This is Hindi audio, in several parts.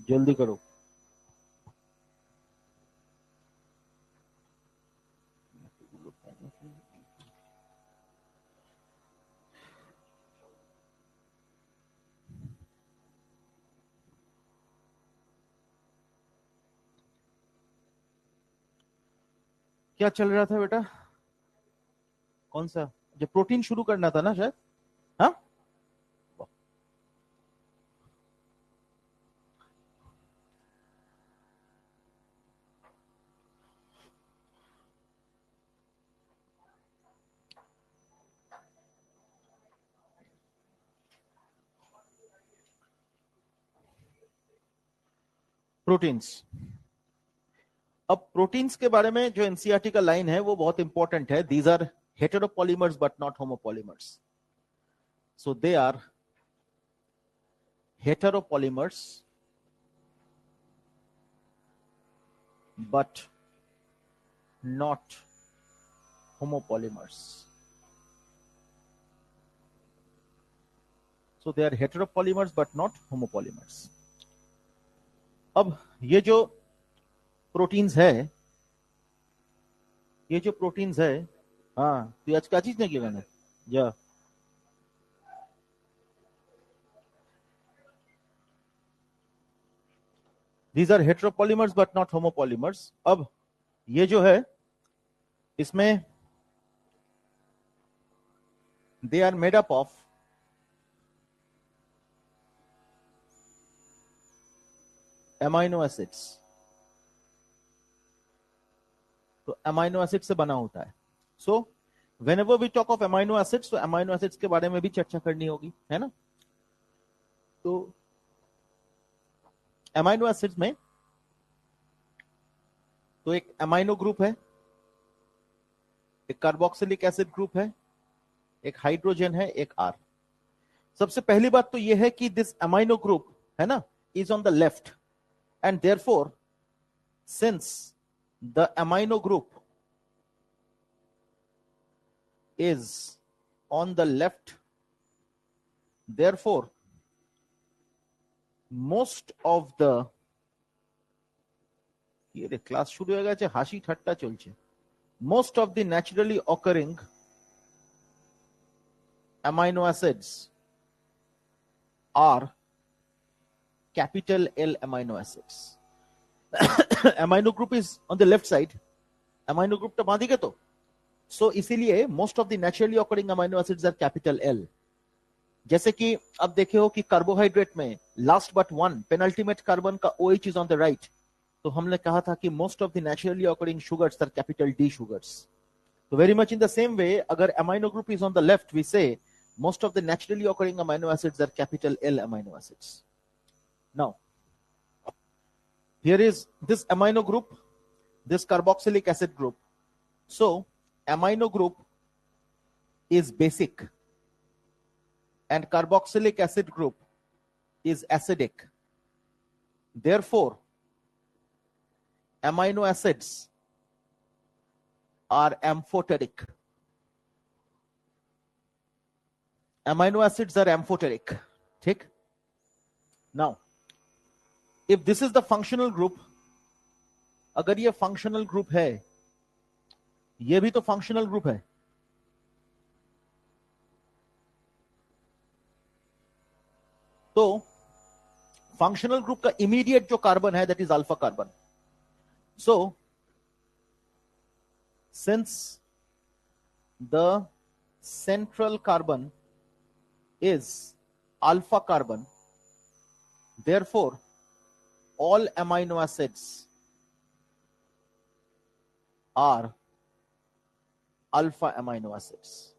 जल्दी करो। क्या चल रहा था बेटा? कौन सा? जब प्रोटीन शुरू करना था ना शायद। हाँ, प्रोटीन्स। अब प्रोटीन्स के बारे में जो एनसीईआरटी का लाइन है वो बहुत इंपॉर्टेंट है। These are heteropolymers but not homopolymers. So they are heteropolymers but not homopolymers. So they are heteropolymers but not homopolymers. अब ये जो प्रोटीन्स है, ये जो प्रोटीन्स है, हाँ तो आज क्या चीज नहीं किया मैंने या these are heteropolymers but not homopolymers. अब ये जो है इसमें they are made up of amino acids. तो अमाइनो एसिड से बना होता है। सो whenever we talk of amino acids, तो अमाइनो एसिड्स के बारे में भी चर्चा करनी होगी, है ना? तो अमाइनो एसिड्स में तो एक अमाइनो ग्रुप है, एक कार्बोक्सिलिक एसिड ग्रुप है, एक हाइड्रोजन है, एक आर। सबसे पहली बात तो यह है कि दिस अमाइनो ग्रुप है ना is on the left, and therefore since the amino group is on the left, therefore most of the ये क्लास शुरू हो गया हासी ठट्टा चलছে। most of the naturally occurring amino acids are capital L amino acids. Amino group is on the left side, amino group तो बांधी के तो सो इसीलिए most of the naturally occurring amino acids are capital L. जैसे कि अब देखे हो कि कार्बोहाइड्रेट में last but one penultimate carbon का OH is on the right, तो हमने कहा था कि most of the naturally occurring sugars are capital D sugars. तो very much in the same वे अगर amino group is on the left we say most of the naturally occurring amino acids are capital L amino acids. Now here is this amino group, this carboxylic acid group. So amino group is basic and carboxylic acid group is acidic. Therefore amino acids are amphoteric. Amino acids are amphoteric. ठीक? Now if this is the functional group, अगर ये functional group है, ये भी तो functional group है, तो functional group का immediate जो कार्बन है that is alpha carbon. So since the central carbon is alpha carbon, therefore all amino acids are alpha amino acids.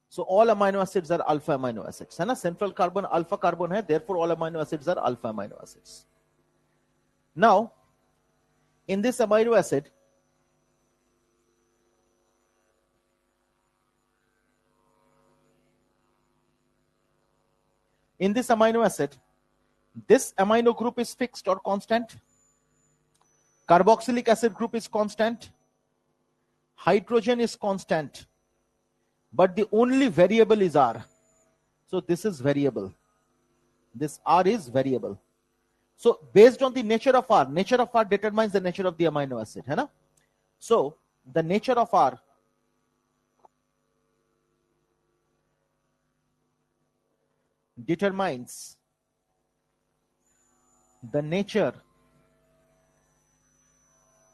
So all amino acids are alpha amino acids, है ना? Central carbon alpha carbon है, therefore all amino acids are alpha amino acids. Now in this amino acid this amino group is fixed or constant, carboxylic acid group is constant, hydrogen is constant, but the only variable is R. So this is variable, this R is variable. So based on the nature of R determines the nature of the amino acid, है ना? So the nature of R determines the nature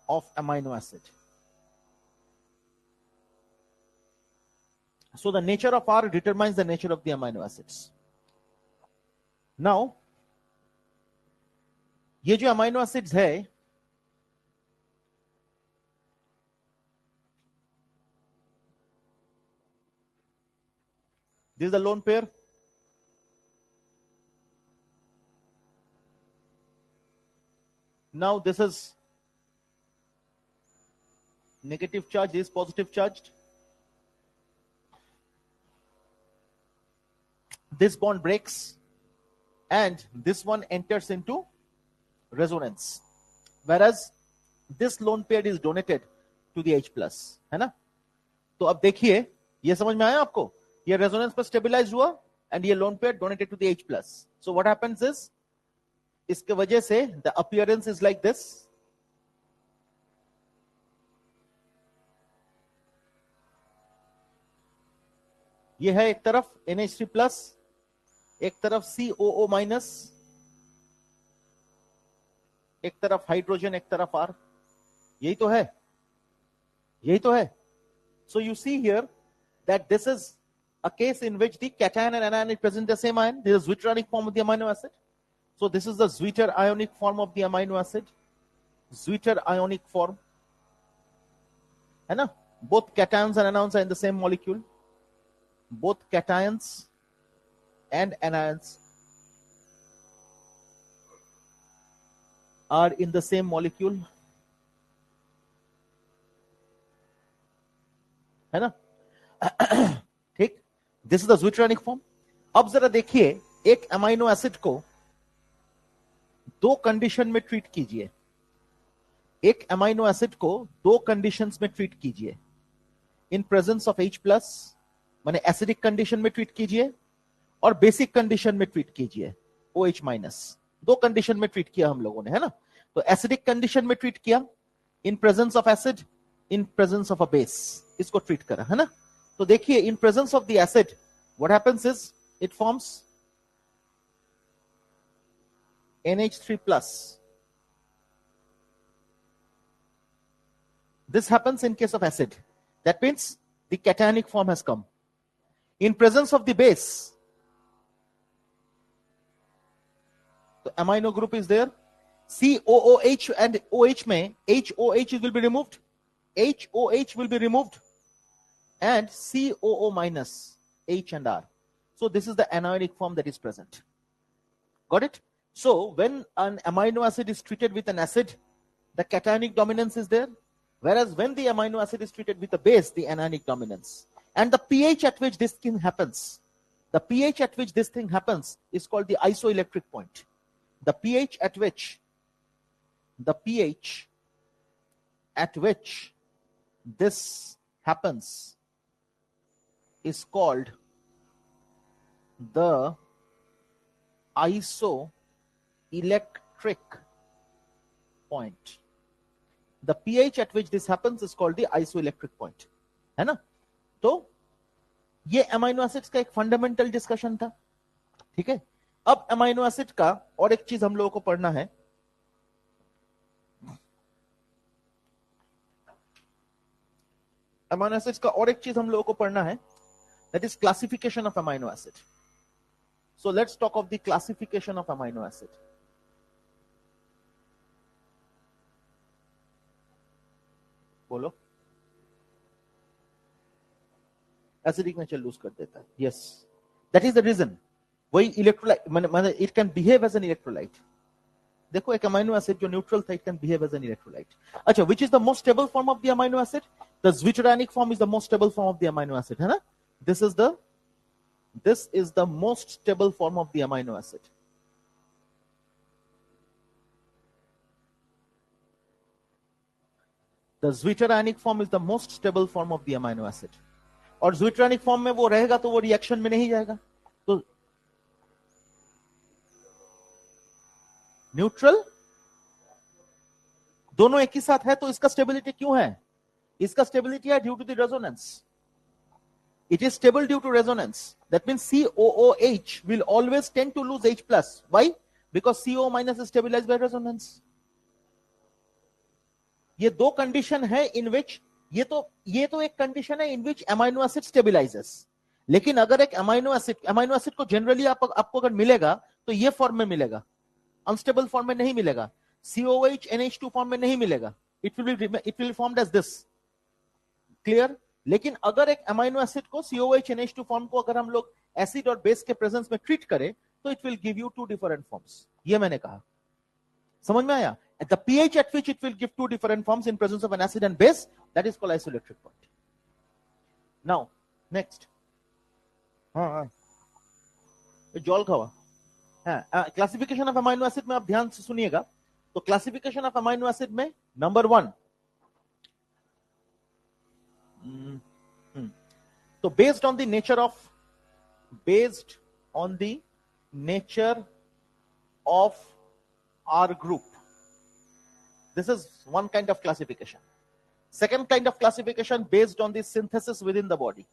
of amino acid. So the nature of R determines the nature of the amino acids. Now, ये जो amino acids है, this is the lone pair. Now this is negative charge, this is positive charged. This bond breaks and this one enters into resonance, whereas this lone pair is donated to the H plus, है ना? तो अब देखिए, ये समझ में आया आपको? ये resonance पर stabilize हुआ and ये lone pair donated to the H plus. So what happens is, इसके वजह से the appearance is like this. ये है एक तरफ NH3 plus, एक तरफ COO minus, एक तरफ हाइड्रोजन, एक तरफ R. यही तो है, यही तो है. So you see here that this is a case in which the cation and anion present the same ion. This is zwitterionic form of the amino acid. So this is the Zwitter ionic form of the amino acid. Zwitter ionic form. है ना? Both cations and anions are in the same molecule. Both cations and anions are in the same molecule. है ना? ठीक? This is the zwitterionic form. अब जरा देखिए, एक अमाइनो एसिड को दो कंडीशन में ट्रीट कीजिए. एक अमाइनो एसिड को दो कंडीशंस में ट्रीट कीजिए. In presence of H plus, माने एसिडिक कंडीशन में ट्रीट कीजिए, और बेसिक कंडीशन में ट्रीट कीजिए OH माइनस. दो कंडीशन में ट्रीट किया हम लोगों ने, है ना? तो एसिडिक कंडीशन में ट्रीट किया, in presence of acid, in presence of a base, इसको ट्रीट करा, है ना? तो देखिए, in presence of the acid what happens is it forms NH3 plus. This happens in case of acid. That means the cationic form has come. In presence of the base, the amino group is there. COOH and OH mein HOH will be removed. HOH will be removed. And COO minus H and R. So this is the anionic form that is present. Got it? So when an amino acid is treated with an acid, the cationic dominance is there. Whereas when the amino acid is treated with a base, the anionic dominance. And the pH at which this thing happens, the pH at which this thing happens is called the isoelectric point. The pH at which this happens is called the isoelectric point. The pH at which this happens is called the isoelectric point. है ना? तो ये अमाइनो एसिड्स का एक फंडामेंटल डिस्कशन था. ठीक है? अब अमाइनो एसिड का और एक चीज हम लोगों को पढ़ना है. अमाइनो एसिड्स का और एक चीज हम लोगों को पढ़ना है. That is classification of amino acid. So let's talk of the classification of amino acid. बोलो. एसिडिक नेचर लूज कर देता है. Yes, that is the reason. वही इलेक्ट्रोलाइट, मतलब it can behave as an electrolyte. देखो, एक अमाइनो एसिड जो न्यूट्रल था, it can behave as an electrolyte. अच्छा, which is the most stable form of the amino acid? The zwitterionic form is the most stable form of the amino acid, है ना? This is the most stable form of the amino acid. The zwitterionic form is the most stable form of the amino acid. और zwitterionic form में वो रहेगा तो वो रिएक्शन में नहीं जाएगा. तो न्यूट्रल, दोनों एक ही साथ है, तो इसका स्टेबिलिटी क्यों है? इसका स्टेबिलिटी है due to the resonance. It is stable due to resonance. That means COOH will always tend to lose H plus. Why? Because CO minus is stabilized by resonance. ये दो कंडीशन है इन विच, ये तो एक कंडीशन है इन विच अमाइनो एसिड स्टेबिलाइजेस. लेकिन अगर एक अमाइनो एसिड को जनरली आपको अगर मिलेगा तो ये फॉर्म में मिलेगा, अनस्टेबल फॉर्म में नहीं मिलेगा. COH NH2 फॉर्म में नहीं मिलेगा. It will formed as this. Clear? लेकिन अगर एक अमाइनो एसिड को COH NH2 फॉर्म को अगर हम लोग एसिड और बेस के प्रेजेंस में ट्रीट करें तो it will give you two different forms. ये मैंने कहा, समझ में आया? At the pH at which it will give two different forms in presence of an acid and base, that is called isoelectric point. Now, next. जॉल खावा. क्लासिफिकेशन ऑफ अमाइनो एसिड में आप ध्यान से सुनिएगा. तो क्लासिफिकेशन ऑफ अमाइनो एसिड में नंबर 1, तो based on the nature of R group, this is one kind of classification. Second kind of classification based on the synthesis within the body,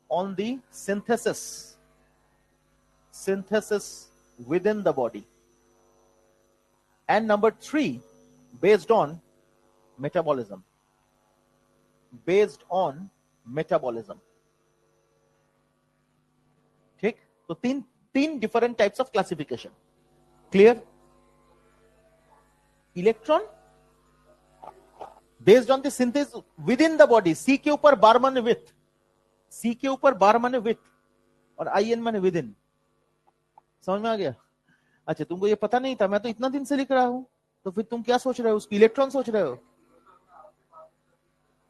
on the synthesis within the body. And number 3, based on metabolism. ठीक? तो तीन different types of classification. Clear? Electron based on the synthesis within the body. C के ऊपर बार माने विथ, सी के ऊपर बार माने विथ और IN माने विद इन. समझ में आ गया? अच्छा, तुमको ये पता नहीं था, मैं तो इतना दिन से लिख रहा हूं, तो फिर तुम क्या सोच रहे हो? उसकी इलेक्ट्रॉन सोच रहे हो?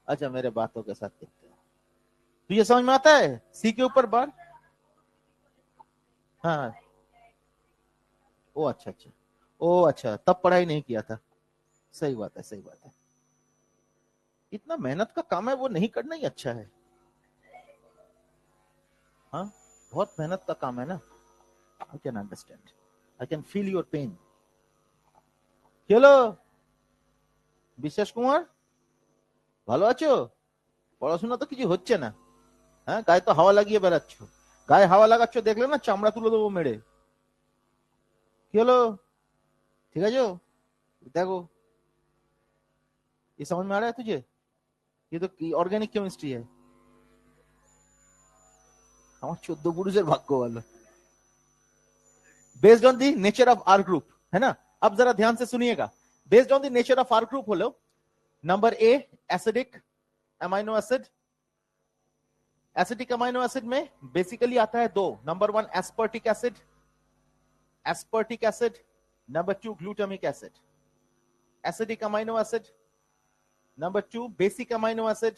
अच्छा, मेरे बातों के साथ देखते हो. तो ये समझ में आता है? सी के ऊपर बार. हाँ, ओ अच्छा, तब पढ़ाई नहीं किया था. सही बात है. इतना मेहनत का काम है, वो नहीं करना ही अच्छा है. हाँ, बहुत मेहनत का काम है ना. I can understand. I can feel your pain. Hello, বিশ্বাস কুমার, ভালো আছো? পড়াশোনা তো কিছু হচ্ছে না. হ্যাঁ, গায়ে তো হাওয়া লাগিয়ে বেড়াচ্ছ. গায়ে হাওয়া লাগাচ্ছ দেখলে না চামড়া তুলে দেবো মেরে. কি হলো? ठीक है जो देखो, ये समझ में आ रहा है तुझे? ये तो ऑर्गेनिक केमिस्ट्री है. আমার 14 पुरुषেर भाग्य वाला. Based on the nature of R group, है ना? अब जरा ध्यान से सुनिएगा. Based on the nature of R group होलो, number a acidic amino acid. Acidic amino acid में बेसिकली आता है 2. Number 1 aspartic acid, number 2 glutamic acid. Acidic amino acid. Number 2 basic amino acid.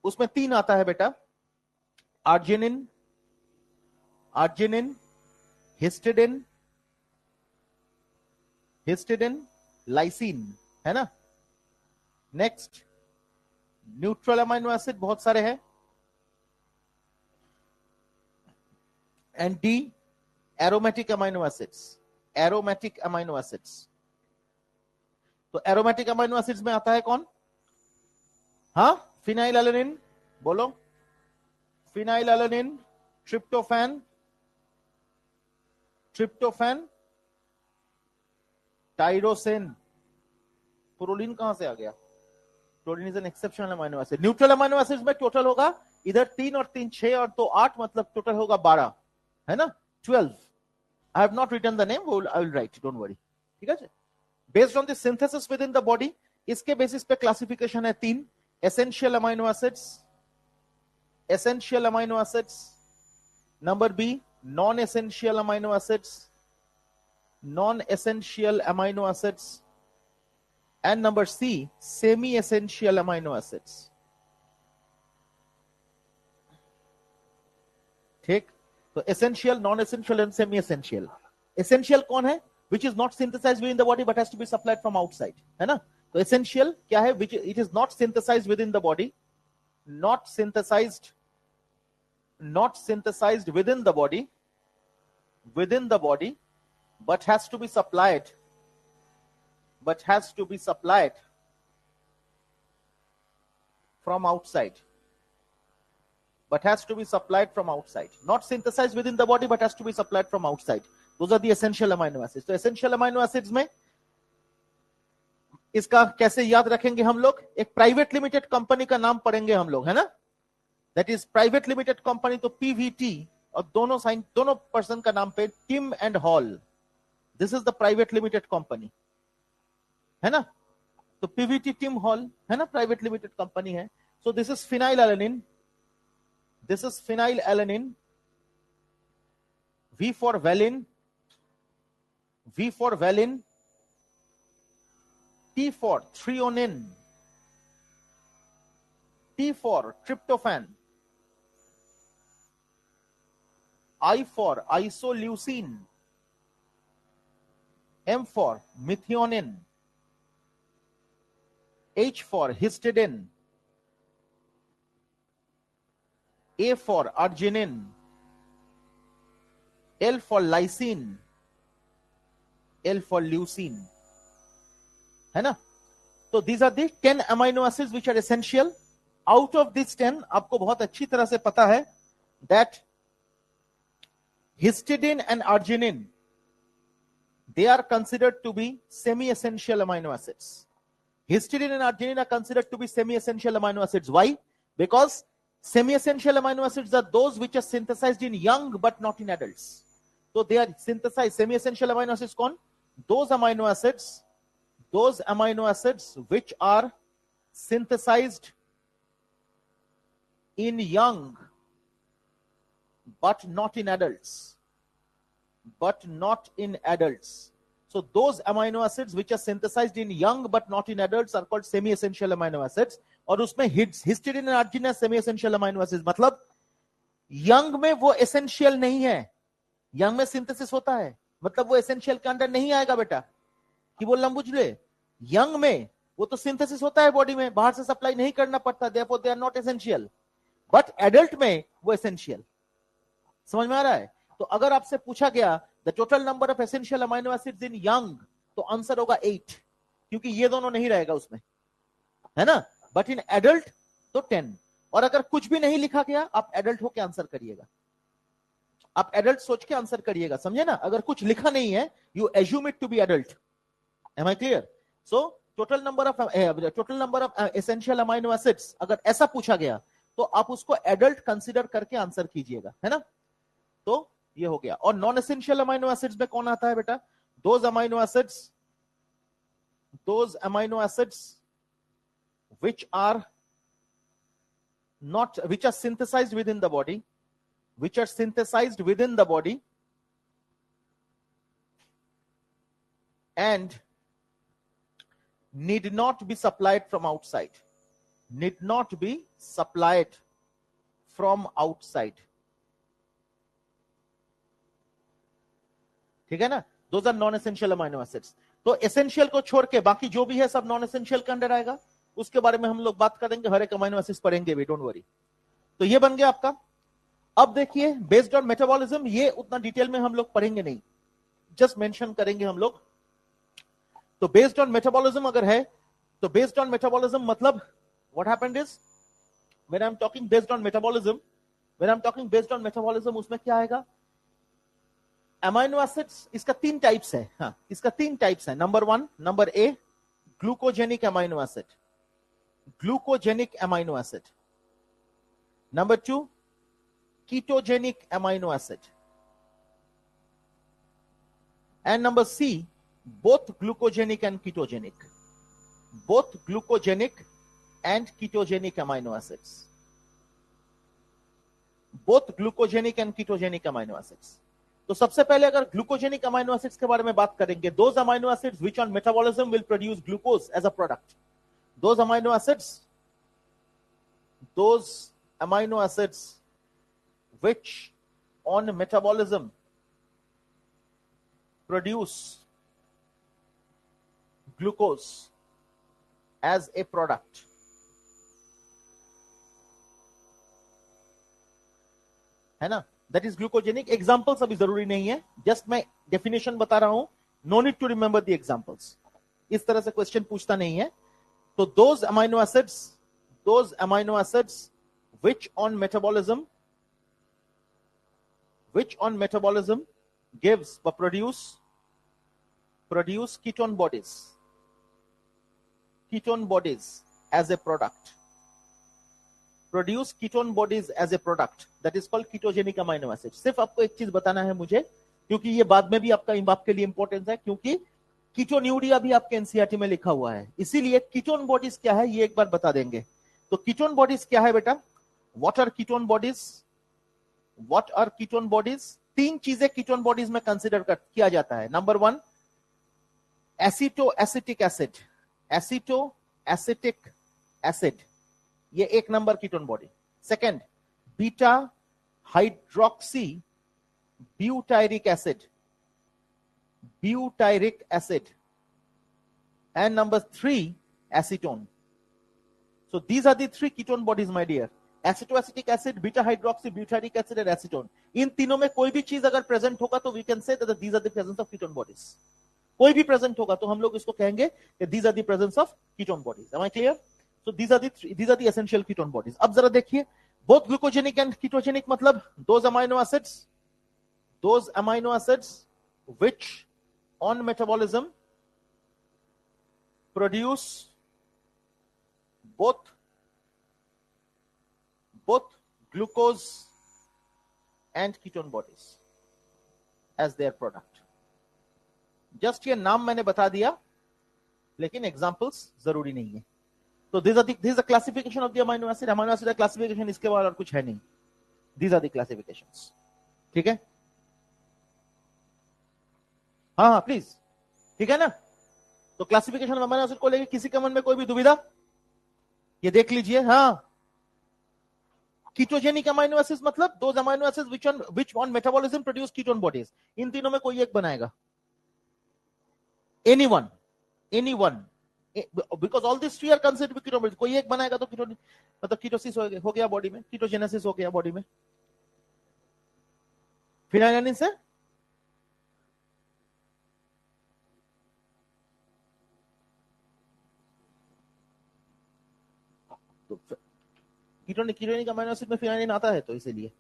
उसमें 3 आता है बेटा. arginine, histidine, lysine, है ना? नेक्स्ट न्यूट्रल अमाइनो एसिड बहुत सारे हैं. And D aromatic amino acids. तो एरोमेटिक अमाइनो एसिड्स में आता है कौन? हाँ, फिनाइलएलेनिन. बोलो. Phenylalanine, tryptophan, tyrosine. प्रोलिन कहां से आ गया? Proline is an exceptional amino acid. Neutral amino acids में टोटल होगा इधर 3 और 3 6 और 2 8, मतलब टोटल होगा 12, है ना? 12. I have not written the name, I will write, don't worry. ठीक है? Based on the synthesis within the body, इसके बेसिस पे क्लासिफिकेशन है 3. essential amino acids. Number B, non-essential amino acids. And number C, semi-essential amino acids. ठीक? तो essential, non-essential and semi-essential. Essential कौन है? Which is not synthesized within the body but has to be supplied from outside, है ना? तो essential क्या है? Which it is not synthesized within the body, not synthesized within the body, within the body, but has to be supplied from outside. But has to be supplied from outside. Not synthesized within the body, but has to be supplied from outside. Those are the essential amino acids. तो essential amino acids में इसका कैसे याद रखेंगे हम लोग? एक प्राइवेट लिमिटेड कंपनी का नाम पढ़ेंगे हम लोग, है ना? That is private limited company, तो पीवीटी, और दोनों पर्सन का नाम पे Tim and Hall. This is the private limited company, है ना? तो पीवीटी टिम हॉल है ना, प्राइवेट लिमिटेड कंपनी है. सो this is phenyl alanine. This is phenylalanine. V for valine. V for valine. T for threonine. T for tryptophan. I for isoleucine. M for methionine. H for histidine. A for arginine, L for lysine, L for leucine, है ना? तो these are the 10 amino acids which are essential. Out of these 10, आपको बहुत अच्छी तरह से पता है that histidine and arginine, they are considered to be semi-essential amino acids. Histidine and arginine are considered to be semi-essential amino acids. Why? Because semi-essential amino acids are those which are synthesized in young but not in adults. So they are synthesized. Semi-essential amino acids कौन? Those amino acids which are synthesized in young but not in adults. So those amino acids which are synthesized in young but not in adults are called semi-essential amino acids. और उसमें histidine and arginine semi essential amino acids. मतलब यंग में वो एसेंशियल नहीं है, यंग में सिंथेसिस होता है, मतलब वो एसेंशियल के अंदर नहीं आएगा बेटा. कि बोलना बुझ ले, यंग में वो तो सिंथेसिस होता है बॉडी में, बाहर से सप्लाई नहीं करना पड़ता, therefore they are not essential. But adult में वो एसेंशियल. समझ में आ रहा है? तो अगर आपसे पूछा गया the total number of essential amino acids in young, तो आंसर होगा 8, क्योंकि ये दोनों नहीं रहेगा उसमें, है ना? बट इन एडल्ट तो 10. और अगर कुछ भी नहीं लिखा गया, आप एडल्ट होके आंसर करिएगा. आप एडल्ट सोच के आंसर करिएगा, समझे ना? अगर कुछ लिखा नहीं है, you assume it to be adult. Am I clear? So total number of essential amino acids अगर ऐसा पूछा गया, तो आप उसको एडल्ट कंसीडर करके आंसर कीजिएगा, है ना? तो ये हो गया. और नॉन एसेंशियल अमाइनो एसिड्स में कौन आता है बेटा? Those amino acids which are synthesized within the body, and need not be supplied from outside. ठीक है ना? Those are non-essential amino acids. तो essential को छोड़ के बाकी जो भी है सब non-essential के अंदर आएगा. उसके बारे में हम लोग बात करेंगे, हर एक अमाइनो एसिड्स पढ़ेंगे भी, डोंट वरी. तो ये बन गया आपका. अब देखिए बेस्ड ऑन मेटाबॉलिज्म, ये उतना डिटेल में हम लोग पढ़ेंगे नहीं, जस्ट मेंशन करेंगे हम लोग. तो बेस्ड ऑन मेटाबॉलिज्म अगर है, तो बेस्ड ऑन मेटाबॉलिज्म मतलब what happened is, when I am talking based on metabolism, उसमें क्या आएगा? अमाइनो एसिड्स, इसका 3 टाइप्स है. हाँ, इसका 3 टाइप्स है. Number A, glucogenic amino acid. Number 2, ketogenic amino acid. And number C, both glucogenic and ketogenic amino acids. तो सबसे पहले अगर ग्लूकोजेनिक अमाइनो एसिड्स के बारे में बात करेंगे, those amino acids which on metabolism will produce glucose as a product. Those amino acids which on metabolism produce glucose as a product. है ना? That is glucogenic. एग्जांपल्स अभी जरूरी नहीं है, जस्ट मैं डेफिनेशन बता रहा हूं, no need to remember the examples. इस तरह से क्वेश्चन पूछता नहीं है। तो those amino acids which on metabolism gives or produce ketone bodies as a product, that is called ketogenic amino acids। सिर्फ आपको एक चीज बताना है मुझे, क्योंकि ये बाद में भी आपके लिए इंपॉर्टेंट है, क्योंकि कीटोन्यूरिया भी आपके एनसीईआरटी में लिखा हुआ है, इसीलिए कीटोन बॉडीज क्या है ये एक बार बता देंगे। तो कीटोन बॉडीज क्या है बेटा? What are ketone bodies? तीन चीजें कीटोन बॉडीज में कंसीडर किया जाता है। नंबर 1, एसिटिक एसिड, ये एक number ketone body. Second, beta hydroxy butyric acid, and number 3, acetone. So these are the three ketone bodies, my dear. Acetoacetic acid, beta hydroxy butyric acid and acetone. इन तीनों में कोई भी चीज अगर प्रेजेंट होगा तो we can say that these are the presence of ketone bodies. कोई भी प्रेजेंट होगा तो हम लोग इसको कहेंगे कि these are the presence of ketone bodies. Am I clear? So these are the essential ketone bodies. अब जरा देखिए, both glucogenic and ketogenic मतलब those amino acids which on metabolism produce both glucose and ketone bodies as their product। Just ये नाम मैंने बता दिया, लेकिन एग्जांपल्स जरूरी नहीं है। तो this is the classification of the amino acid. Amino acid classification, इसके बाद और कुछ है नहीं। These are the classifications. ठीक है, हाँ प्लीज, ठीक है ना। तो क्लासिफिकेशन अमीनो एसिड को लेकर किसी के मन में कोई भी दुविधा? ये देख लीजिए। हाँ, कीटोजेनिक अमीनो एसिड्स मतलब those amino acids which on metabolism produce ketone bodies. इन तीनों में कोई एक बनाएगा। Anyone, because all this three are considered ketone bodies. कोई एक बनाएगा तो कीटोन मतलब कीटोसिस हो गया बॉडी में, कीटोजेनेसिस हो गया बॉडी में। फिनाइलानिन से तो कीटोनिक अमीनो एसिड में फिनाइलिन आता है, तो इसीलिए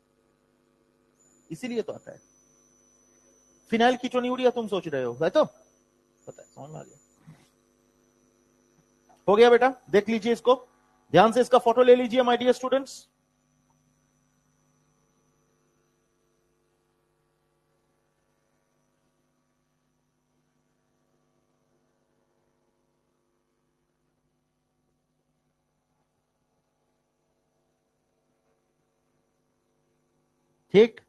तो आता है। फिनाइल कीटोन्यूरिया तुम सोच रहे हो, है तो पता है, समझ में आ गया। हो गया बेटा, देख लीजिए इसको ध्यान से, इसका फोटो ले लीजिए माय डियर स्टूडेंट्स। ठीक,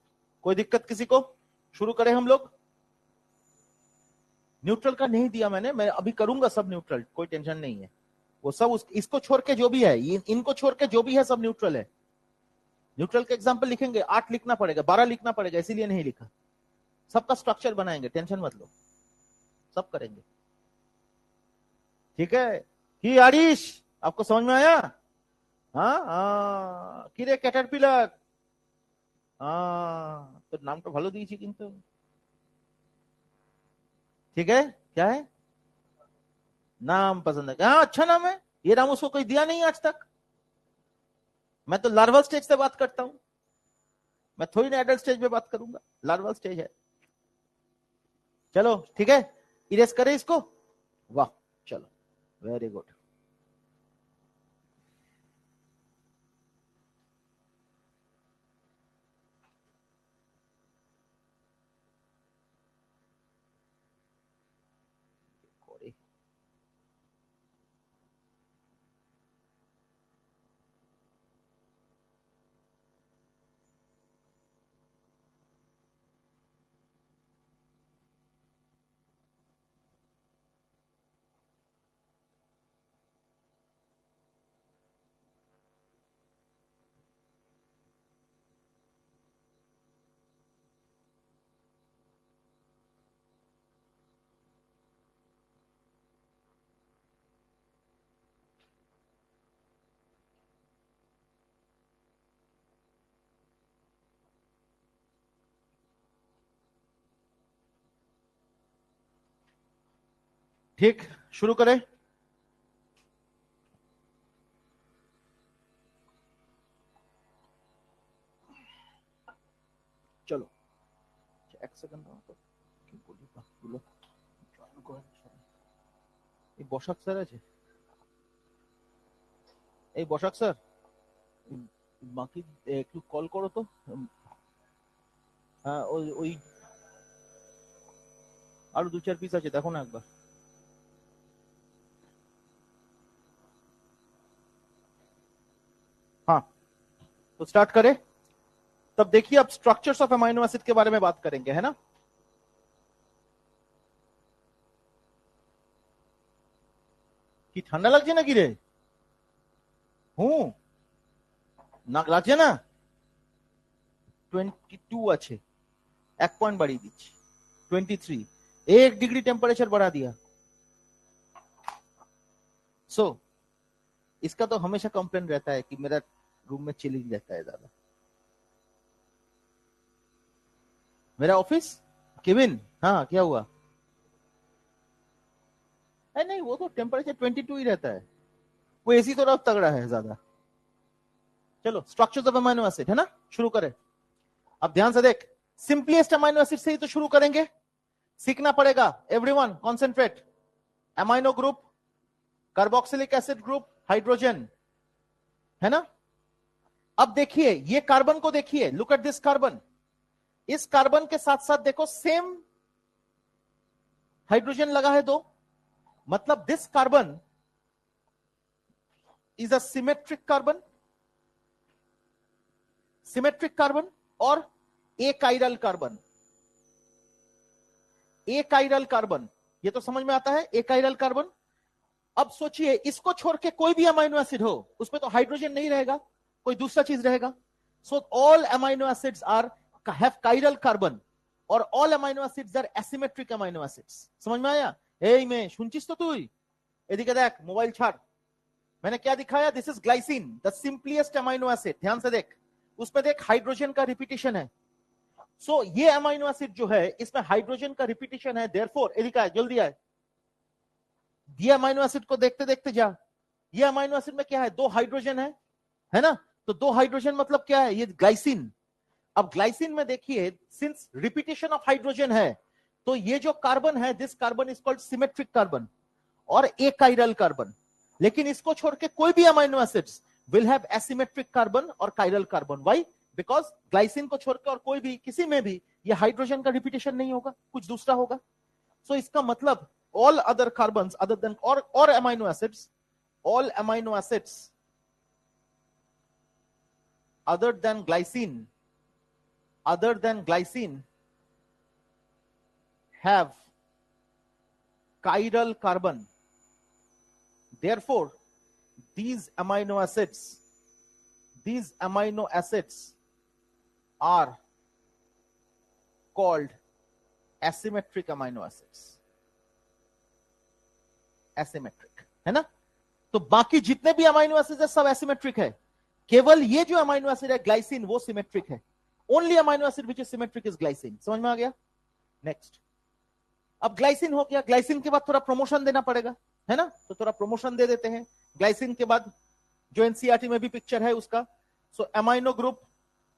कोई दिक्कत किसी को? शुरू करें हम लोग। न्यूट्रल का नहीं दिया मैंने, मैं अभी करूंगा सब न्यूट्रल, कोई टेंशन नहीं है। वो सब इसको छोड़ के जो भी है, इनको छोड़ के जो भी है सब न्यूट्रल है। न्यूट्रल के एग्जांपल लिखेंगे, 8 लिखना पड़ेगा, 12 लिखना पड़ेगा, इसीलिए नहीं लिखा। सबका स्ट्रक्चर बनाएंगे, टेंशन मत लो, सब करेंगे। ठीक है कि आरिश, आपको समझ में आया? हाँ हाँ, किरे कैटरपिलर, हाँ तो नाम तो ভালো দিয়েছি কিন্তু। ठीक है, क्या है? नाम पसंद है, हाँ अच्छा नाम है। ये नाम उसको कोई दिया नहीं आज तक। मैं तो लार्वल स्टेज से बात करता हूं, मैं थोड़ी ना एडल्ट स्टेज पे बात करूंगा, लार्वल स्टेज है। चलो ठीक है, इरेज करें इसको। वाह, चलो वेरी गुड। ठीक, शुरू करें। चलो एक सेकंड কি বলি বাকিগুলো জয়েন করে এই বসাক স্যার আছে, এই বসাক স্যার বাকি একটু কল করো তো। হ্যাঁ ওই আরো 2-4 পিস আছে, দেখো না একবার। हाँ तो स्टार्ट करें। तब देखिए अब स्ट्रक्चर्स ऑफ अमाइनो एसिड के बारे में बात करेंगे, है ना। কি ঠান্ডা লাগছে নাকি রে? নাক লাগছে না? 22 আছে, 1 पॉइंट बढ़ी दीजिए, 23, 1 डिग्री टेम्परेचर बढ़ा दिया। सो इसका तो हमेशा कंप्लेन रहता है कि मेरा रूम में चिलिंग रहता है ज्यादा। मेरा ऑफिस केविन, हाँ क्या हुआ? नहीं वो तो टेम्परेचर 22 ही रहता है, वो एसी तो रफ तगड़ा है ज्यादा। चलो स्ट्रक्चर्स ऑफ अमाइनो एसिड, है ना, शुरू करें। अब ध्यान से देख, सिंपलेस्ट अमाइनो एसिड से ही तो शुरू करेंगे, सीखना पड़ेगा। Everyone concentrate. Amino group, carboxylic acid group, hydrogen, है ना। अब देखिए ये कार्बन को देखिए, लुक एट दिस कार्बन। इस कार्बन के साथ साथ देखो सेम हाइड्रोजन लगा है 2, मतलब this carbon is a symmetric carbon, symmetric carbon और एकाइरल कार्बन। एकाइरल कार्बन ये तो समझ में आता है, एकाइरल कार्बन। अब सोचिए इसको छोड़ के कोई भी अमाइनो एसिड हो, उसमें तो हाइड्रोजन नहीं रहेगा, कोई दूसरा चीज रहेगा। So all amino acids are have chiral carbon और all amino acids are asymmetric amino acids. समझ में आया? এই में শুনছিস তো তুই? এদিকে দেখ, मोबाइल ছাড়। मैंने क्या दिखाया? This is glycine, the simplest amino acid. ध्यान से देख, उसमें देख हाइड्रोजन का रिपीटिशन है। सो ये अमाइनो एसिड जो है इसमें हाइड्रोजन का रिपीटिशन है, देयरफॉर एदिके आए, जल्दी आए। ये अमाइनो एसिड को देखते देखते जा, ये अमाइनो एसिड में क्या है? 2 हाइड्रोजन है ना। तो 2 हाइड्रोजन मतलब क्या है? ये ग्लाइसिन। अब ग्लाइसिन में देखिए सिंस रिपीटिशन ऑफ हाइड्रोजन है, तो ये जो कार्बन है, this carbon is called symmetric carbon और एकाइरल कार्बन। लेकिन इसको छोड़ के कोई भी amino acids will have asymmetric carbon और chiral carbon. Why? Because glycine को छोड़कर और कोई भी किसी में भी ये हाइड्रोजन का रिपीटिशन नहीं होगा, कुछ दूसरा होगा। सो इसका मतलब all other carbons other than or amino acids, all amino acids other than glycine have chiral carbon. Therefore these amino acids are called asymmetric amino acids। Asymmetric है ना। तो बाकी जितने भी अमाइनो एसिड है सब एसिमेट्रिक है, केवल ये जो अमाइनो एसिड है ग्लाइसिन वो सिमेट्रिक है। Only amino acid which is symmetric is glycine. समझ में आ गया? नेक्स्ट, अब ग्लाइसिन हो गया, ग्लाइसिन के बाद थोड़ा प्रमोशन देना पड़ेगा, है ना। तो थोड़ा प्रमोशन दे देते हैं। ग्लाइसिन के बाद जो एनसीईआरटी में भी पिक्चर है उसका, so amino group,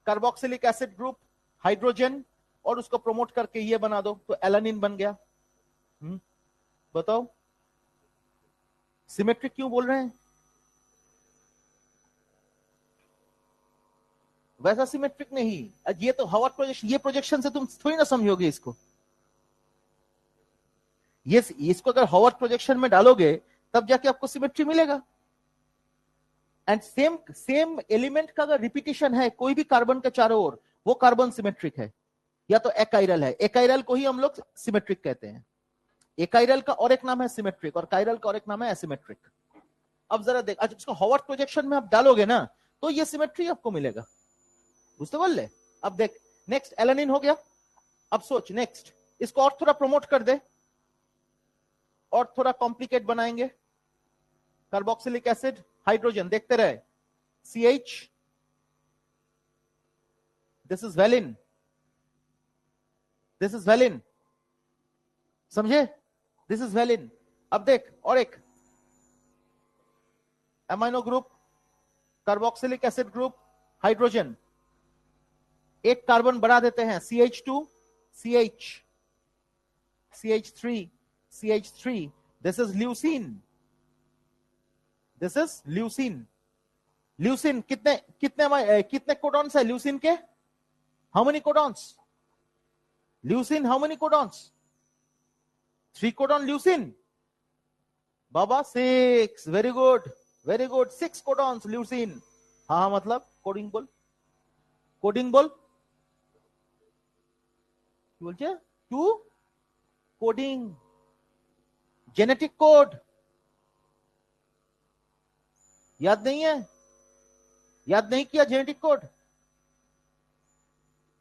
carboxylic acid group, hydrogen, और उसको प्रमोट करके ये बना दो तो एलानिन बन गया। बताओ सिमेट्रिक क्यों बोल रहे हैं? वैसा सिमेट्रिक नहीं, ये तो हवार्ड प्रोजेक्शन, ये प्रोजेक्शन से तुम थोड़ी ना समझोगे इसको। ये इसको अगर हवार्ड प्रोजेक्शन में डालोगे तब जाके आपको सिमेट्री मिलेगा। एंड सेम एलिमेंट का अगर रिपीटिशन है कोई भी कार्बन के चारों ओर, वो कार्बन सिमेट्रिक है या तो एकाइरल है। एकाइरल को ही हम लोग सिमेट्रिक कहते हैं। एकाइरल का और एक नाम है सिमेट्रिक और काइरल का और एक नाम है एसिमेट्रिक। अब जरा देख, अच्छा इसको हॉवर्ड प्रोजेक्शन में आप डालोगे ना तो ये सिमेट्री आपको मिलेगा, बुझते बोल। अब देख नेक्स्ट एलानिन हो गया। अब सोच नेक्स्ट इसको और थोड़ा प्रमोट कर दे और थोड़ा कॉम्प्लिकेट बनाएंगे। कार्बोक्सिलिक एसिड, हाइड्रोजन, देखते रहे, CH, this is valine, this is valine, समझे? This is valine. अब देख और एक amino group, carboxylic acid group, hydrogen, एक कार्बन बढ़ा देते हैं, CH2 CH, CH3 CH3, this is leucine, this is leucine. Leucine कितने कितने कितने कोडॉन्स है ल्यूसीन के? How many codons? Leucine how many codons? 3 codon leucine बाबा, 6, very good very good, 6 codons leucine. हाँ मतलब कोडिंग बोल, कोडिंग बोल, बोलছে टू कोडिंग, जेनेटिक कोड याद नहीं है? याद नहीं किया जेनेटिक कोड?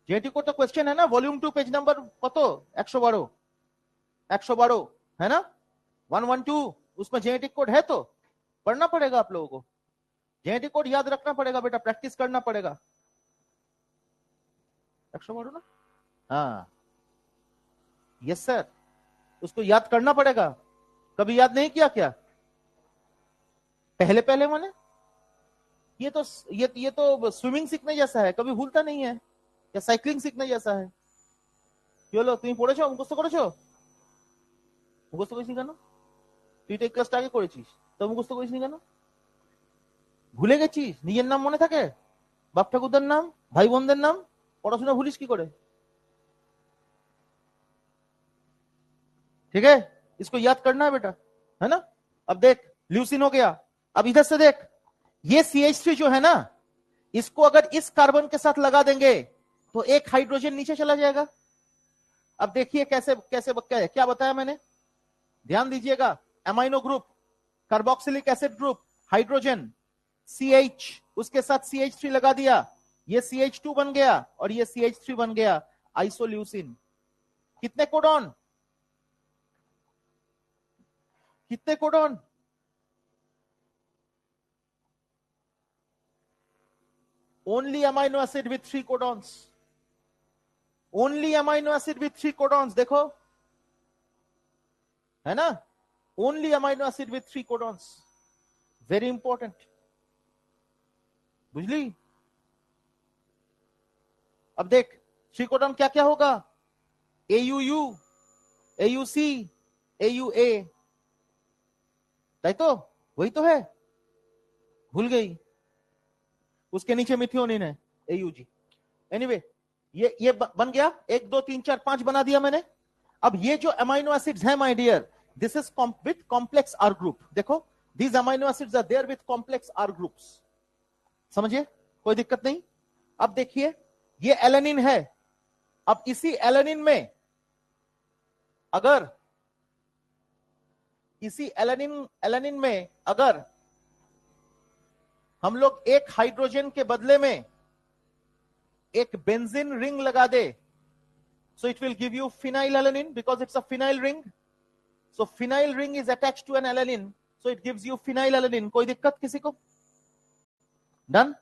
जेनेटिक कोड तो क्वेश्चन है ना, वॉल्यूम 2 पेज नंबर कत 112 112 है ना, 112, उसमें जेनेटिक कोड है, तो पढ़ना पड़ेगा आप लोगों को, जेनेटिक कोड याद रखना पड़ेगा बेटा, प्रैक्टिस करना पड़ेगा। 112 ना, हाँ यस सर, उसको याद करना पड़ेगा। कभी याद नहीं किया क्या? पहले पहले माने ये तो स्विमिंग सीखने जैसा है, कभी भूलता नहीं है, या साइक्लिंग सीखने जैसा है। চলো তুমি পড়েছো, মুখস্থ করেছো? মুখস্থ করিসনি কেন? তুই তো ক্লাসটা আগে করেছিস, তো মুখস্থ করিসনি কেন? ভুলে গেছিস? নিজের নাম মনে থাকে, বাপ ঠাকুরদার নাম, ভাই বোনদের নাম, পড়াশোনা ভুলিস কি করে? ठीक है, इसको याद करना है बेटा, है ना। अब देख ल्यूसीन हो गया, अब इधर से देख, ये CH3 जो है ना, इसको अगर इस कार्बन के साथ लगा देंगे तो एक हाइड्रोजन नीचे चला जाएगा। अब देखिए कैसे कैसे क्या बताया मैंने, ध्यान दीजिएगा। Amino group, carboxylic acid group, hydrogen, CH, उसके साथ CH3 लगा दिया, ये CH2 बन गया और ये CH3 बन गया, आइसोल्यूसिन। कितने कोडॉन? कितने codon? Only amino acid with 3 codons. Only amino acid with 3 codons, देखो है ना, only amino acid with 3 codons, very important, बुझली। अब देख 3 कोडॉन क्या क्या होगा, AUU, AUC, AUA, ताई तो वही तो है, भूल गई, उसके नीचे मिथियोनिन है, AUG। एनीवे ये बन गया, 1 2 3 4 5 बना दिया मैंने। अब ये जो अमाइनो एसिड्स हैं my dear, this is with complex R group, देखो these amino acids are there with complex R groups, समझिए, कोई दिक्कत नहीं। अब देखिए ये एलेनिन है, अब इसी एलेनिन में अगर इसी एलेनिन में अगर हम लोग एक हाइड्रोजन के बदले में एक बेंजीन रिंग लगा दे, so it will give you phenyl alanine because it's a phenyl ring, so phenyl ring is attached to an alanine, so it gives you phenyl alanine। कोई दिक्कत किसी को? Done.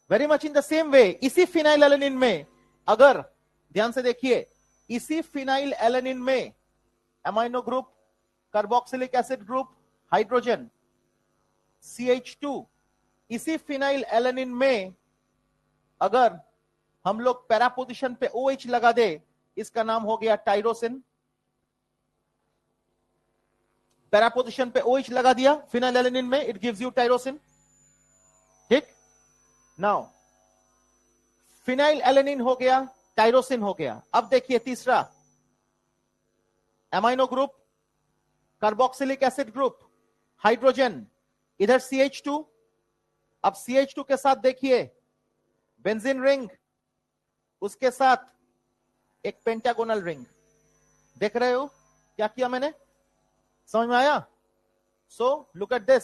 Very much in the same वे, इसी phenyl alanine में अगर, ध्यान से देखिए, इसी phenyl alanine में amino group, carboxylic acid group, hydrogen, CH2, इसी फिनाइल एलेनिन में अगर हम लोग पैरा पोजीशन पे OH लगा दे, इसका नाम हो गया टाइरोसिन। पैरा पोजीशन पे OH लगा दिया फिनाइल एलेनिन में, इट गिव्स यू टाइरोसिन, ठीक। नाउ फिनाइल एलेनिन हो गया, टाइरोसिन हो गया। अब देखिए तीसरा, amino group, carboxylic acid group, hydrogen, इधर CH2, अब CH2 के साथ देखिए बेंजीन रिंग, उसके साथ एक पेंटागोनल रिंग, देख रहे हो क्या किया मैंने, समझ में आया? सो लुक एट दिस,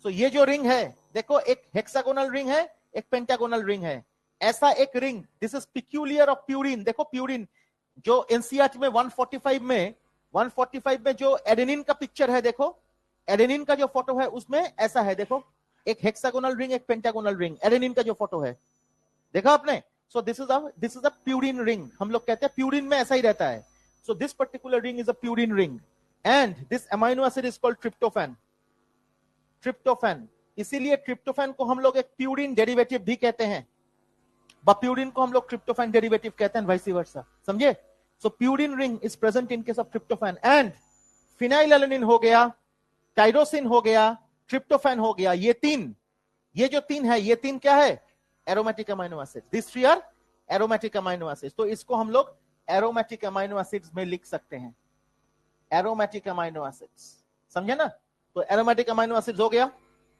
सो ये जो रिंग है देखो, एक हेक्सागोनल रिंग है, एक पेंटागोनल रिंग है, ऐसा एक ring, this is peculiar of purine. देखो प्यूरिन जो एनसीईआरटी में 145 में जो एडेनिन का पिक्चर है, देखो एडेनिन का जो फोटो है उसमें ऐसा है, देखो एक हेक्सागोनल रिंग, एक पेंटागोनल रिंग, एडेनिन का जो फोटो है देखा आपने। सो this is a purine ring, हम लोग कहते हैं प्यूरिन में ऐसा ही रहता है। So this particular ring is a purine ring. And this amino acid is called tryptophan. Tryptophan, इसीलिए ट्रिप्टोफैन को हम लोग एक प्यूरिन डेरिवेटिव भी कहते हैं, प्यूरिन को हम लोग ट्रिप्टोफैन डेरिवेटिव कहते हैं, वाइस वर्सा. समझे? So purine ring is present in case of tryptophan. And phenylalanine हो गया, टाइरोसिन हो गया, ट्रिप्टोफैन हो गया, ये तीन, ये जो तीन है, ये तीन क्या है? Aromatic amino acid. This three are aromatic amino acid. तो इसको हम लोग एरोमेटिक अमाइनो एसिड्स में लिख सकते हैं, एरोमेटिक अमाइनो एसिड्स. समझे ना? तो एरोमेटिक अमाइनो एसिड्स हो गया,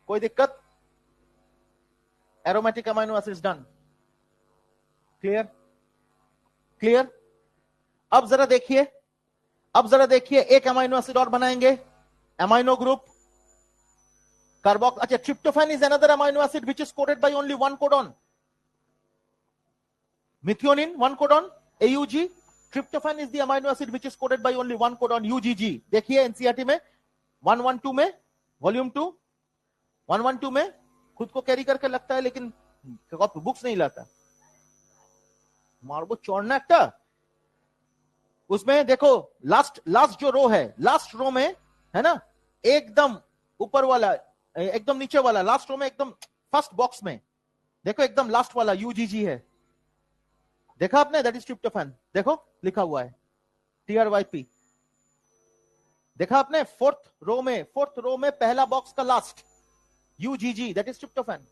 कोई दिक्कत? Aromatic amino acids done. Clear? Clear? अब जरा देखिए, अब जरा देखिए, एक अमाइनो एसिड और बनाएंगे, अमाइनो ग्रुप कार्बोक. अच्छा, tryptophan is another amino acid which is coded by only one codon. Methionine one codon AUG. Tryptophan is the amino acid which is coded by only one codon UGG. देखिए एनसीईआरटी में 112 में, वॉल्यूम 2 112 में खुद को कैरी करके लगता है लेकिन बुक्स नहीं लाता. मारबो चौड़ना একটা, उसमें देखो लास्ट जो रो है, लास्ट रो में है ना, एकदम ऊपर वाला, एकदम नीचे वाला, लास्ट रो में एकदम फर्स्ट बॉक्स में देखो, एकदम लास्ट वाला UGG है. देखा आपने? That is tryptophan. देखो लिखा हुआ है TRYP. देखा आपने? फोर्थ रो में पहला बॉक्स का last UGG, that is tryptophan.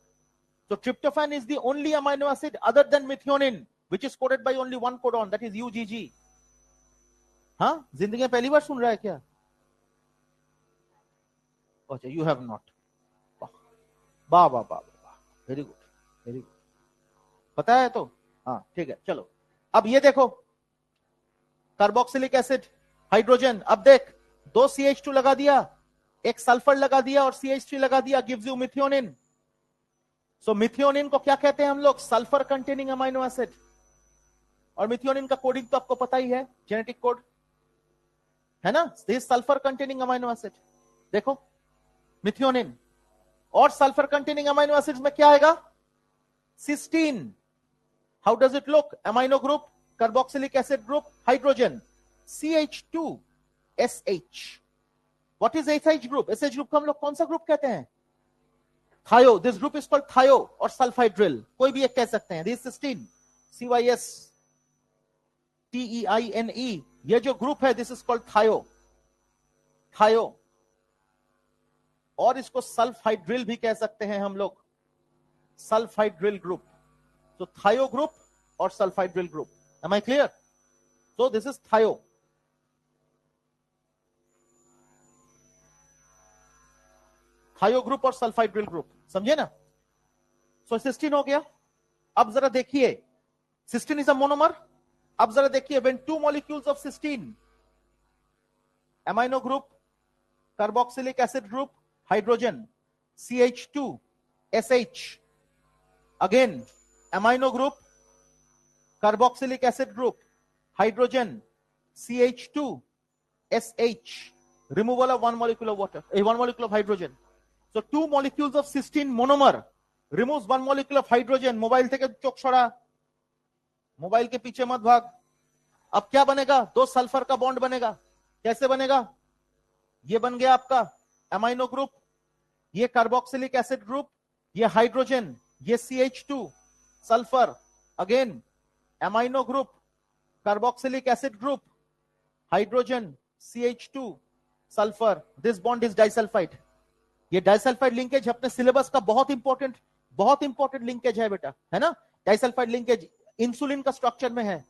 So tryptophan is the only amino acid other than methionine which is coded by only one codon, that is UGG. हाँ, जिंदगी में पहली बार सुन रहा है क्या? अच्छा, you have not. वाह वाह वाह वाह, वेरी गुड, वेरी गुड. पता है तो? हाँ ठीक है, चलो. अब ये देखो, कार्बोक्सिलिक एसिड, हाइड्रोजन. अब देख, दो CH2 लगा दिया, एक सल्फर लगा दिया और CH3 लगा दिया, gives you methionine. So methionine को क्या कहते हैं हम लोग? Sulphur containing amino acid. और मिथियोनिन का कोडिंग तो आपको पता ही है, जेनेटिक कोड है ना, this sulphur containing amino acid. देखो मिथियोनिन. और सल्फर कंटेनिंग अमाइनो एसिड्स में क्या आएगा? Cysteine. How does it look? Amino group, carboxylic acid group, hydrogen, CH2SH. What is SH group? SH group को हम लोग कौन सा ग्रुप कहते हैं? थायो. दिस ग्रुप इज कॉल्ड थायो और सल्फाइड्रिल, कोई भी एक कह सकते हैं. दिस सिस्टीन, CYSTEINE, ये जो ग्रुप है, दिस इज कॉल्ड थायो. थायो. और इसको सल्फाइड्रिल भी कह सकते हैं हम लोग, सल्फाइड्रिल ग्रुप. तो थायो ग्रुप और sulphydryl group. Am I clear? So this is thio. Thio group और सल्फाइड्रिल ग्रुप, समझे ना? सो सिस्टीन हो गया. अब जरा देखिए, सिस्टीन इज अ मोनोमर. अब जरा देखिए, when two molecules of cysteine, amino group, carboxylic acid group, hydrogen, CH2SH, again amino group, carboxylic acid group, hydrogen, CH2SH, removal of one molecule of water, one molecule of hydrogen. So two molecules of cysteine monomer removes one molecule of hydrogen. Mobile थे चोक छोड़ा, मोबाइल के पीछे मत भाग. अब क्या बनेगा? दो सल्फर का बॉन्ड बनेगा. कैसे बनेगा? ये बन गया आपका अमाइनो ग्रुप, ये कार्बोक्सिलिक एसिड ग्रुप, ये हाइड्रोजन, ये CH2 sulphur, again amino group, carboxylic acid group, hydrogen, CH2 sulphur. This bond is disulphide. ये डाइसल्फाइड लिंकेज अपने सिलेबस का बहुत इंपॉर्टेंट लिंकेज है बेटा, है ना? डाइसल्फाइड लिंकेज इंसुलिन का स्ट्रक्चर में है,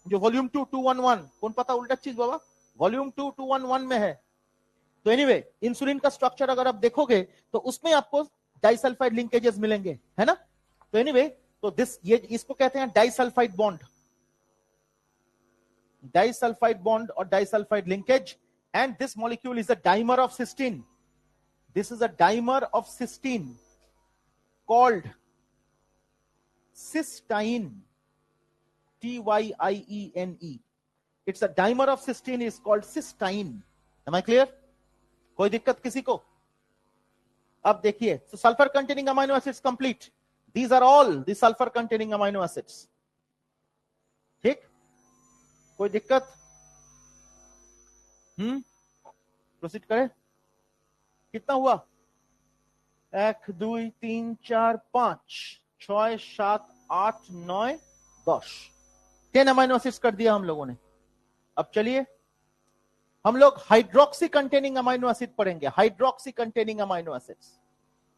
जो वॉल्यूम 2:211. कौन पता उल्टा चीज बाबा? वॉल्यूम 2:211 में है. तो एनीवे, इंसुलिन का स्ट्रक्चर अगर आप देखोगे तो उसमें आपको डाइसल्फाइड लिंकेजेस मिलेंगे, है ना? तो एनीवे, तो दिस, ये इसको कहते हैं disulphide bond, disulfide bond or disulfide linkage. And this molecule is a dimer of cysteine. This is a dimer of cysteine called cysteine, TYIENE. It's a dimer of cysteine is called cysteine. Am I clear? कोई दिक्कत किसी को? अब देखिए, so sulfur containing amino acids complete. These are all the sulfur containing amino acids. ठीक? कोई दिक्कत? प्रोसीड करें, कितना हुआ? 1 2 3 4 5 6 7 8 9 10 10 अमाइनो एसिड्स कर दिया हम लोगों ने। अब चलिए हम लोग हाइड्रोक्सी कंटेनिंग अमाइनो एसिड पढ़ेंगे। हाइड्रोक्सी कंटेनिंग अमाइनो एसिड्स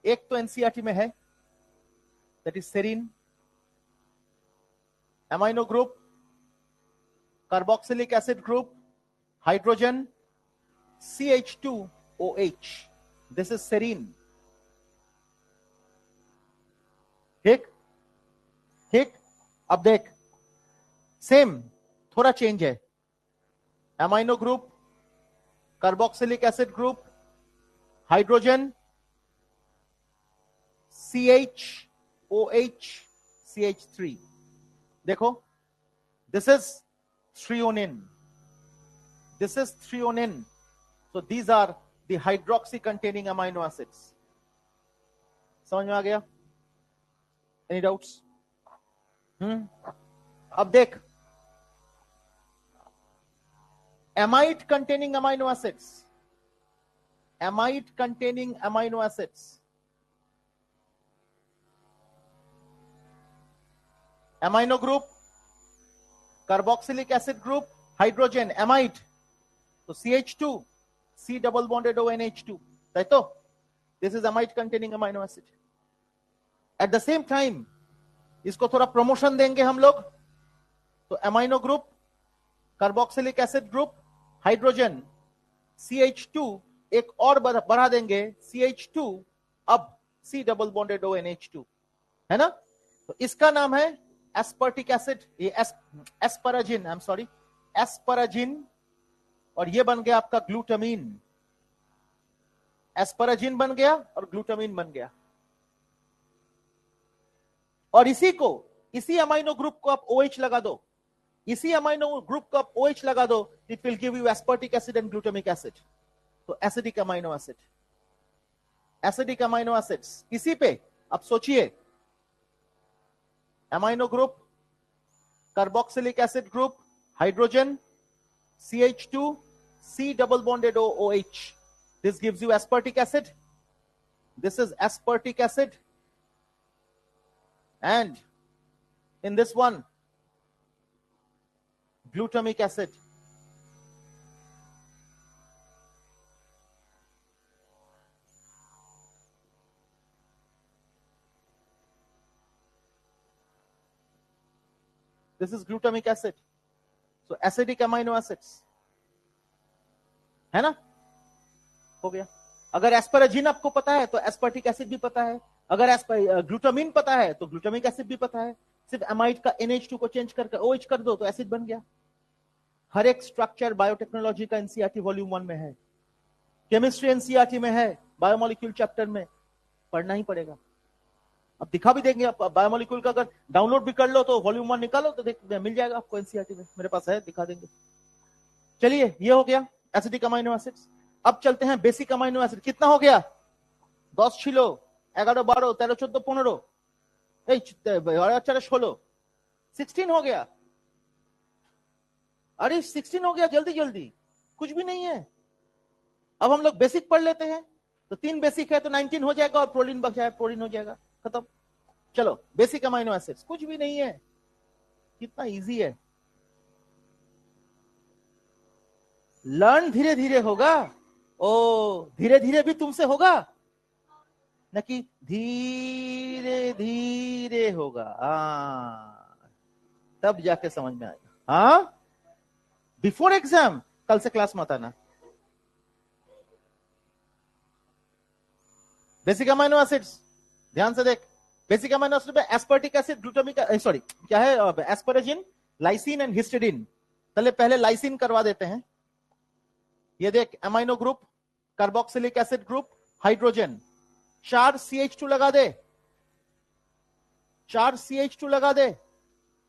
एक तो एनसीईआरटी में है, that is serine. Amino group carboxylic acid group, hydrogen, CH2OH, this is serine. ठीक ठीक। अब देख सेम, थोड़ा चेंज है। Amino group carboxylic acid group, hydrogen, CH-OH, CH3। देखो this is threonine, this is threonine, so these are the hydroxy containing amino acids। समझ में आ गया? Any doubts? अब देख amide containing amino acids, amide containing amino acids, amino group carboxylic acid group, hydrogen, amide, so CH2, C double bonded O NH2, right? So this is amide containing amino acid। at the same time इसको थोड़ा प्रमोशन देंगे हम लोग, तो amino group carboxylic acid group, hydrogen, CH2 एक और बढ़ा देंगे, CH2 अब C double bonded O NH2, है ना? तो इसका नाम है एस्पर्टिक एसिड, ये एस्पराजिन, आई एम सॉरी, एस्पराजिन, और ये बन गया आपका ग्लूटामीन। एस्पराजिन बन गया और ग्लूटामीन बन गया। और इसी अमाइनो ग्रुप को आप OH लगा दो, इसी अमाइनो ग्रुप को आप OH लगा दो, it will give you aspartic acid and glutamic acid. तो acidic amino acid, acidic amino acids इसी पे। अब सोचिए amino group carboxylic acid group, hydrogen, CH2, C double bonded OH, this gives you aspartic acid, this is aspartic acid, and in this one glutamic acid। this is glutamic acid, so acidic amino acids, है ना? हो गया। अगर एस्पराजिन आपको पता है तो एस्पर्टिक एसिड भी पता है, अगर ग्लूटामिन पता है तो ग्लूटामिक एसिड भी पता है। सिर्फ एमाइड का NH2 को चेंज करके OH कर दो तो एसिड बन गया। हर एक स्ट्रक्चर बायोटेक्नोलॉजी का एनसीईआरटी वॉल्यूम 1 में है, केमिस्ट्री एनसीईआरटी में है, बायोमोलिक्यूल चैप्टर में पढ़ना ही पड़ेगा। अब दिखा भी देंगे, आप बायोमोलिक्यूल का अगर डाउनलोड भी कर लो तो वॉल्यूम 1 निकालो तो मिल जाएगा आपको एनसीईआरटी में, मेरे पास है, दिखा देंगे। चलिए ये हो गया एसिडिक अमाइनो एसिड्स। अब चलते हैं बेसिक अमाइनो एसिड। कितना हो गया? 10 ছিল, 11 12 13 14 15, এই 4 16, 16 हो गया। अरे 16 हो गया, जल्दी जल्दी, कुछ भी नहीं है। अब हम लोग बेसिक पढ़ लेते हैं, तो 3 बेसिक है तो 19 हो जाएगा, और प्रोटीन बच जाए, प्रोटीन हो जाएगा, खत्म। चलो बेसिक अमाइनो एसिड्स, कुछ भी नहीं है, कितना इजी है। लर्न धीरे धीरे होगा, ओ धीरे धीरे भी तुमसे होगा न कि धीरे धीरे होगा, तब जाके समझ में आएगा। हाँ, बिफोर एग्जाम कल से क्लास मत आना। बेसिक अमाइनो एसिड्स ध्यान से देख। बेसिक अमाइनो एसिड में एस्पर्टिक एसिड, ग्लूटामिक, सॉरी क्या है, एस्पराजिन, लाइसिन एंड हिस्टिडीन। चले पहले लाइसिन करवा देते हैं। ये देख amino group carboxylic acid group, hydrogen, 4 CH2 लगा दे, 4 CH2 लगा दे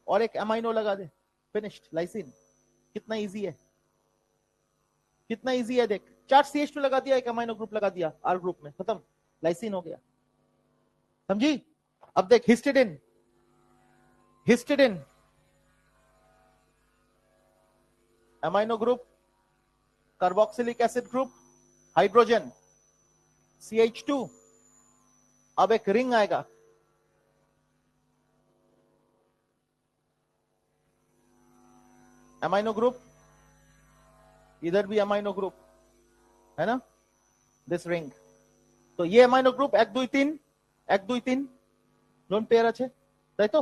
और एक अमाइनो लगा दे, फिनिश्ड, लाइसिन। कितना इजी है, कितना इजी है देख, 4 CH2 लगा दिया, एक अमाइनो ग्रुप लगा दिया R ग्रुप में, खत्म, लाइसिन हो गया। समझी? अब देख histidine, histidine amino group carboxylic acid group, hydrogen, CH2, अब एक रिंग आएगा, अमाइनो ग्रुप, इधर भी अमाइनो ग्रुप है ना, दिस रिंग। तो ये अमाइनो ग्रुप 1 2 3 1 2 3 लोन पेयर আছে তাই তো।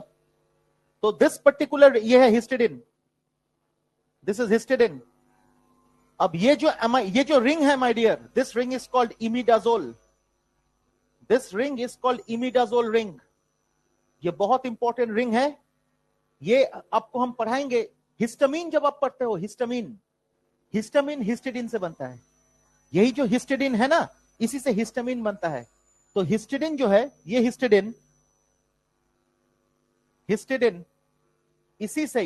तो दिस पर्टिकुलर ये है हिस्टिडिन, दिस इज हिस्टिडिन। अब ये जो रिंग है my dear, this ring is called imidazole, this ring is called imidazole ring. ये बहुत इंपॉर्टेंट रिंग है, ये आपको हम पढ़ाएंगे। हिस्टामिन जब आप पढ़ते हो, हिस्टामिन हिस्टामिन हिस्टिडिन से बनता है, यही जो हिस्टिडिन है ना, इसी से हिस्टामिन बनता है। तो हिस्टिडिन जो है, ये हिस्टिडिन हिस्टिडिन इसी से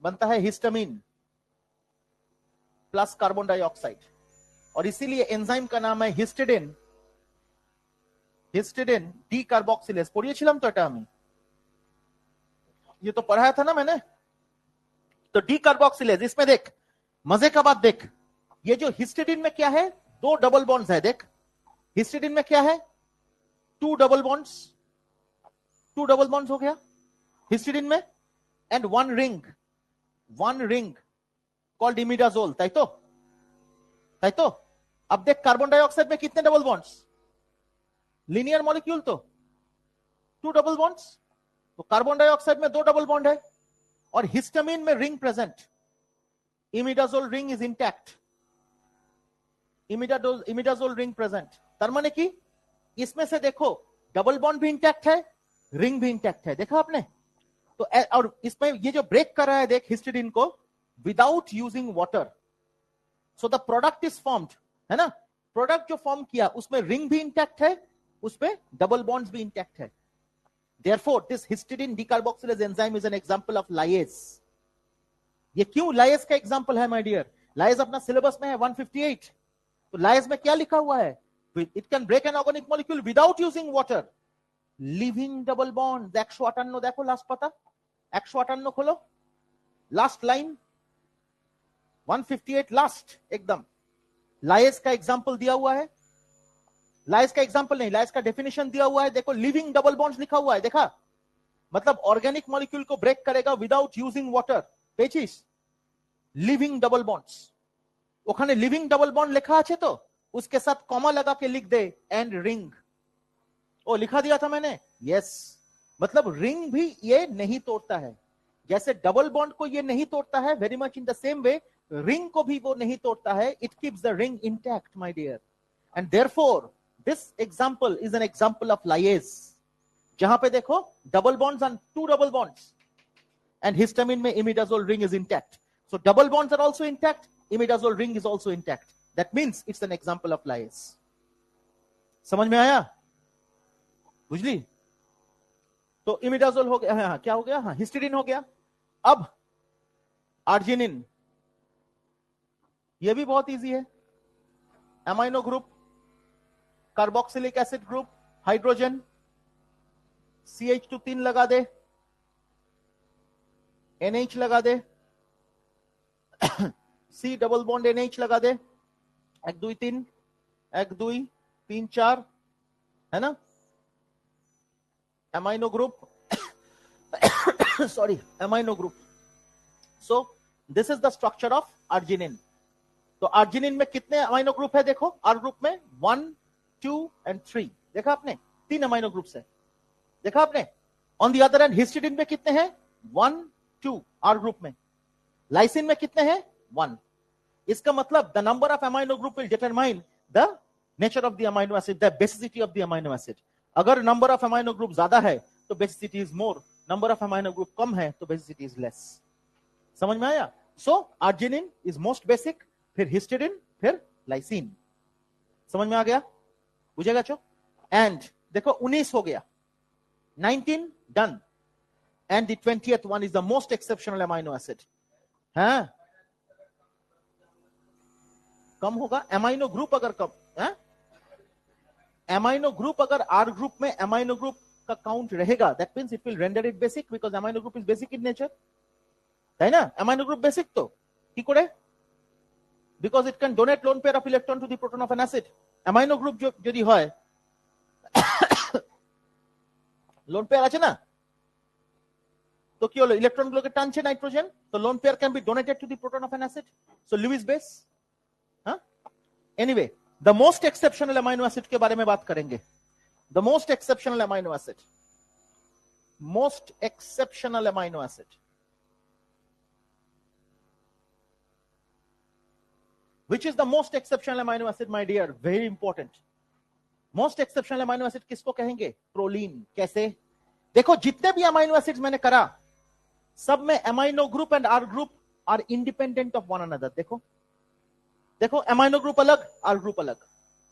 बनता है हिस्टामिन प्लस कार्बन डाइऑक्साइड, और इसीलिए एंजाइम का नाम है हिस्टिडिन, हिस्टिडिन डीकार्बोक्सिलेज। पढ़िएছিলাম तो এটা আমি, ये तो पढ़ाया था ना मैंने। तो डीकार्बोक्सिलेज, इसमें देख मजे का बात देख, ये जो हिस्टिडिन में क्या है, 2 डबल बॉन्ड्स है। देख हिस्टिडिन में क्या है, 2 डबल बॉन्ड्स, 2 डबल बॉन्ड्स हो गया हिस्टिडिन में, एंड 1 रिंग कॉल्ड इमिडाजोल, ताई तो, ताई तो। अब देख कार्बन डाइऑक्साइड में कितने डबल बॉन्ड्स, लीनियर मॉलिक्यूल तो 2 डबल बॉन्ड्स, तो कार्बन डाइऑक्साइड में 2 डबल बॉन्ड है, और हिस्टामिन में ring present, imidazole ring is intact, imidazole ring present. तार माने कि इसमें से देखो डबल बॉन्ड भी इंटैक्ट है, रिंग भी इंटैक्ट है, देखा आपने। तो और इसमें ये जो ब्रेक कर रहा है देख हिस्टिडिन को, without using water, so the product is formed, है ना। प्रोडक्ट जो फॉर्म किया उसमें रिंग भी इंटैक्ट है, उसमें डबल बॉन्ड्स भी इंटैक्ट है। Therefore, this histidine decarboxylase enzyme is an example of lyase. ये क्यों lyase का एग्जांपल है माय डियर? lyase अपना सिलेबस में है 158। तो lyase में क्या लिखा हुआ है? It can break an organic molecule without using water. Leaving double bond। 158 देखो लास्ट पता, 158 खोलो, लास्ट लाइन 158 लास्ट एकदम। lyase का एग्जांपल दिया हुआ है, लाइस का एग्जांपल नहीं, लाइस का डेफिनेशन दिया हुआ है। देखो लिविंग डबल बॉन्ड्स लिखा हुआ है, देखा, मतलब ऑर्गेनिक मॉलिक्यूल को ब्रेक करेगा विदाउट यूजिंग वाटर। पेचिस लिविंग डबल बॉन्ड्स, ओखाने लिविंग डबल बॉन्ड लिखा আছে तो उसके साथ कॉमा लगा के लिख दे एंड रिंग। ओ लिखा दिया था मैंने, यस। मतलब रिंग भी ये नहीं तोड़ता है, जैसे डबल बॉन्ड को ये नहीं तोड़ता है, very much in the same way ring को भी वो नहीं तोड़ता है। It keeps the ring intact my dear, and therefore this example is an example of lyase, जहां पे देखो double bonds and 2 double bonds, and histamine में imidazole ring is intact, so double bonds are also intact, imidazole ring is also intact, that means it's an example of lyase। समझ में आया, बुझली। तो इमिडाजोल हो गया, हाँ क्या हो गया, हाँ हिस्टिडिन हो गया। अब आर्जिनिन, ये भी बहुत इजी है, amino group, carboxylic acid group, hydrogen, CH2 3 लगा दे, NH लगा दे, C डबल बॉन्ड NH लगा दे, 1 2 3 1 2 3 4, है ना। Amino group, sorry amino group. So this is the structure of arginine. तो आर्जिनिन में कितने अमाइनो ग्रुप है देखो, आर ग्रुप में 1 2 and 3, देखा आपने, 3 अमाइनो ग्रुप्स है, देखा आपने। On the other hand histidine में कितने हैं, 1 2 आर ग्रुप में। लाइसिन में कितने हैं, 1। इसका मतलब the number of amino group will determine the nature of the amino acid, the basicity of the amino acid. अगर नंबर ऑफ अमाइनो ग्रुप ज्यादा है तो basicity is more, number of amino group कम है तो बेसिसिटी इज लेस। समझ में आया। So arginine is most basic, फिर हिस्टिडिन, फिर लाइसिन। समझ में आ गया, बुझेगा चो। एंड देखो 19 हो गया, 19 done, and the 20th one is the most exceptional amino acid. हाँ कम होगा अमाइनो ग्रुप, अगर कम है अमाइनो ग्रुप, अगर आर ग्रुप में अमाइनो ग्रुप का काउंट रहेगा, that means it will render it basic, because amino group is basic in nature, है ना। अमाइनो ग्रुप बेसिक तो কি করে because it can donate lone pair of electron to the proton of an acid. Amino group যদি হয় lone pair আছে না, তো কি হলো, ইলেকট্রন গুলোকে টানছে নাইট্রোজেন, তো lone pair can be donated to the proton of an acid. So Lewis base. Anyway, the most exceptional amino acid के बारे में बात करेंगे. The most exceptional amino acid. Most exceptional amino acid. Which is the most exceptional amino acid, my dear? Very important. Most exceptional amino acid किसको कहेंगे? प्रोलीन. कैसे? देखो जितने भी अमाइनो एसिड्स मैंने करा, सब में amino group and R group are independent of one another. देखो देखो, अमाइनो ग्रुप अलग, आर ग्रुप अलग.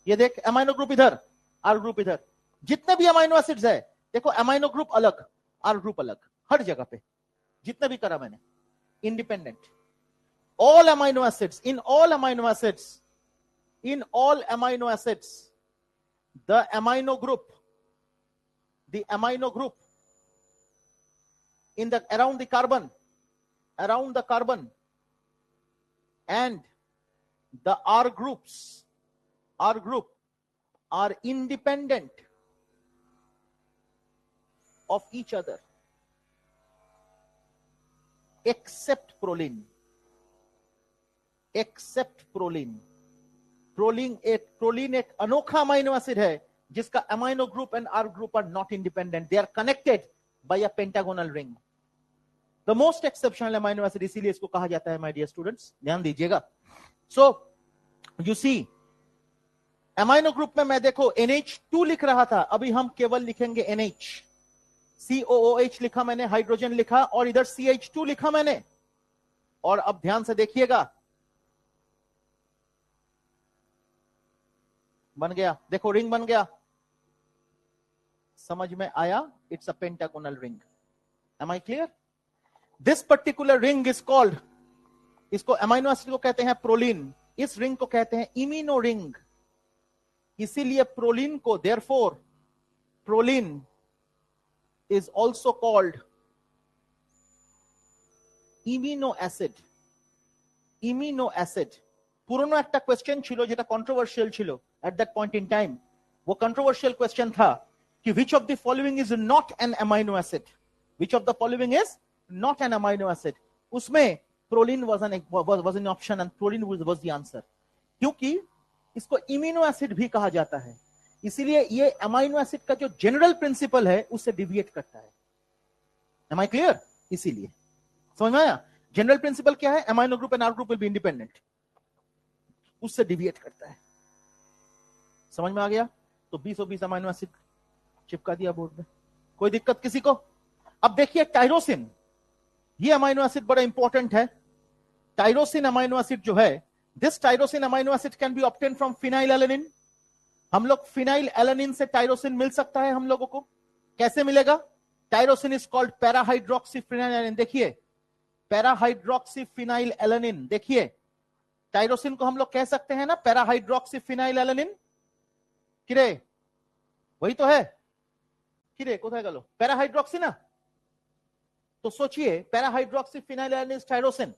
ये देख, अमाइनो ग्रुप इधर, आर ग्रुप इधर. जितने भी अमाइनो एसिड्स है, देखो अमाइनो ग्रुप अलग, आर ग्रुप अलग, हर जगह पे जितने भी करा मैंने, independent. All amino acids, in all amino acids, the amino group in the around the carbon and the R group are independent of each other except proline. Except proline. Proline एक अनोखा अमाइनो एसिड है जिसका amino group and R group are not independent, they are connected by a pentagonal ring. The most exceptional amino acid, इसीलिए इसको कहा जाता है, माय डियर स्टूडेंट्स, ध्यान दीजिएगा. So you see, amino group में मैं देखो NH2 लिख रहा था, अभी हम केवल लिखेंगे NH. COOH लिखा मैंने, हाइड्रोजन लिखा, और इधर CH2 लिखा मैंने. और अब ध्यान से देखिएगा, बन गया, देखो रिंग बन गया, समझ में आया? It's a pentagonal ring. Am I clear? This particular ring is called, इसको अमाइनो एसिड को कहते हैं प्रोलीन, इस रिंग को कहते हैं इमिनो रिंग. इसीलिए प्रोलीन को, therefore proline is also called imino acid. Imino acid. पुरानो একটা क्वेश्चन ছিল যেটা কন্ট্রোভার্সিয়াল ছিল at that point in time. वो कंट्रोवर्शियल क्वेश्चन था कि which of the following is not an amino acid, which of the following is not an amino acid. उसमें proline was an option and proline was the answer. क्योंकि इसको इम्यूनो एसिड भी कहा जाता है, इसीलिए ये अमाइनो एसिड का जो जनरल प्रिंसिपल है उससे डिविएट करता है. Am I clear? इसीलिए समझ में आया? जनरल प्रिंसिपल क्या है? Amino group and R group will be independent, उससे डिविएट करता है. समझ में आ गया? तो 20 अमाइनो एसिड चिपका दिया बोर्ड में, कोई दिक्कत किसी को? अब देखिए टायरोसिन, ये अमाइनो एसिड बड़ा इंपॉर्टेंट है. टायरोसिन अमाइनो एसिड जो है, this tyrosine amino acid can be obtain from phenyl alanine. हम लोग फिनाइल एलेनिन से टायरोसिन मिल सकता है हम लोगों को. कैसे मिलेगा? Tyrosine is called parahydroxy phenyl alanine. देखिए पैराहाइड्रोक्सी फिनाइल एलेनिन, देखिए टायरोसिन को हम लोग कह सकते हैं ना पैराहाइड्रोक्सी फिनाइल एलेनिन. किरे वही तो है, किरे कोথায় গেল? पैराहाइड्रोक्सी ना. तो सोचिए पैराहाइड्रोक्सी फिनाइल एलेनिन टायरोसिन.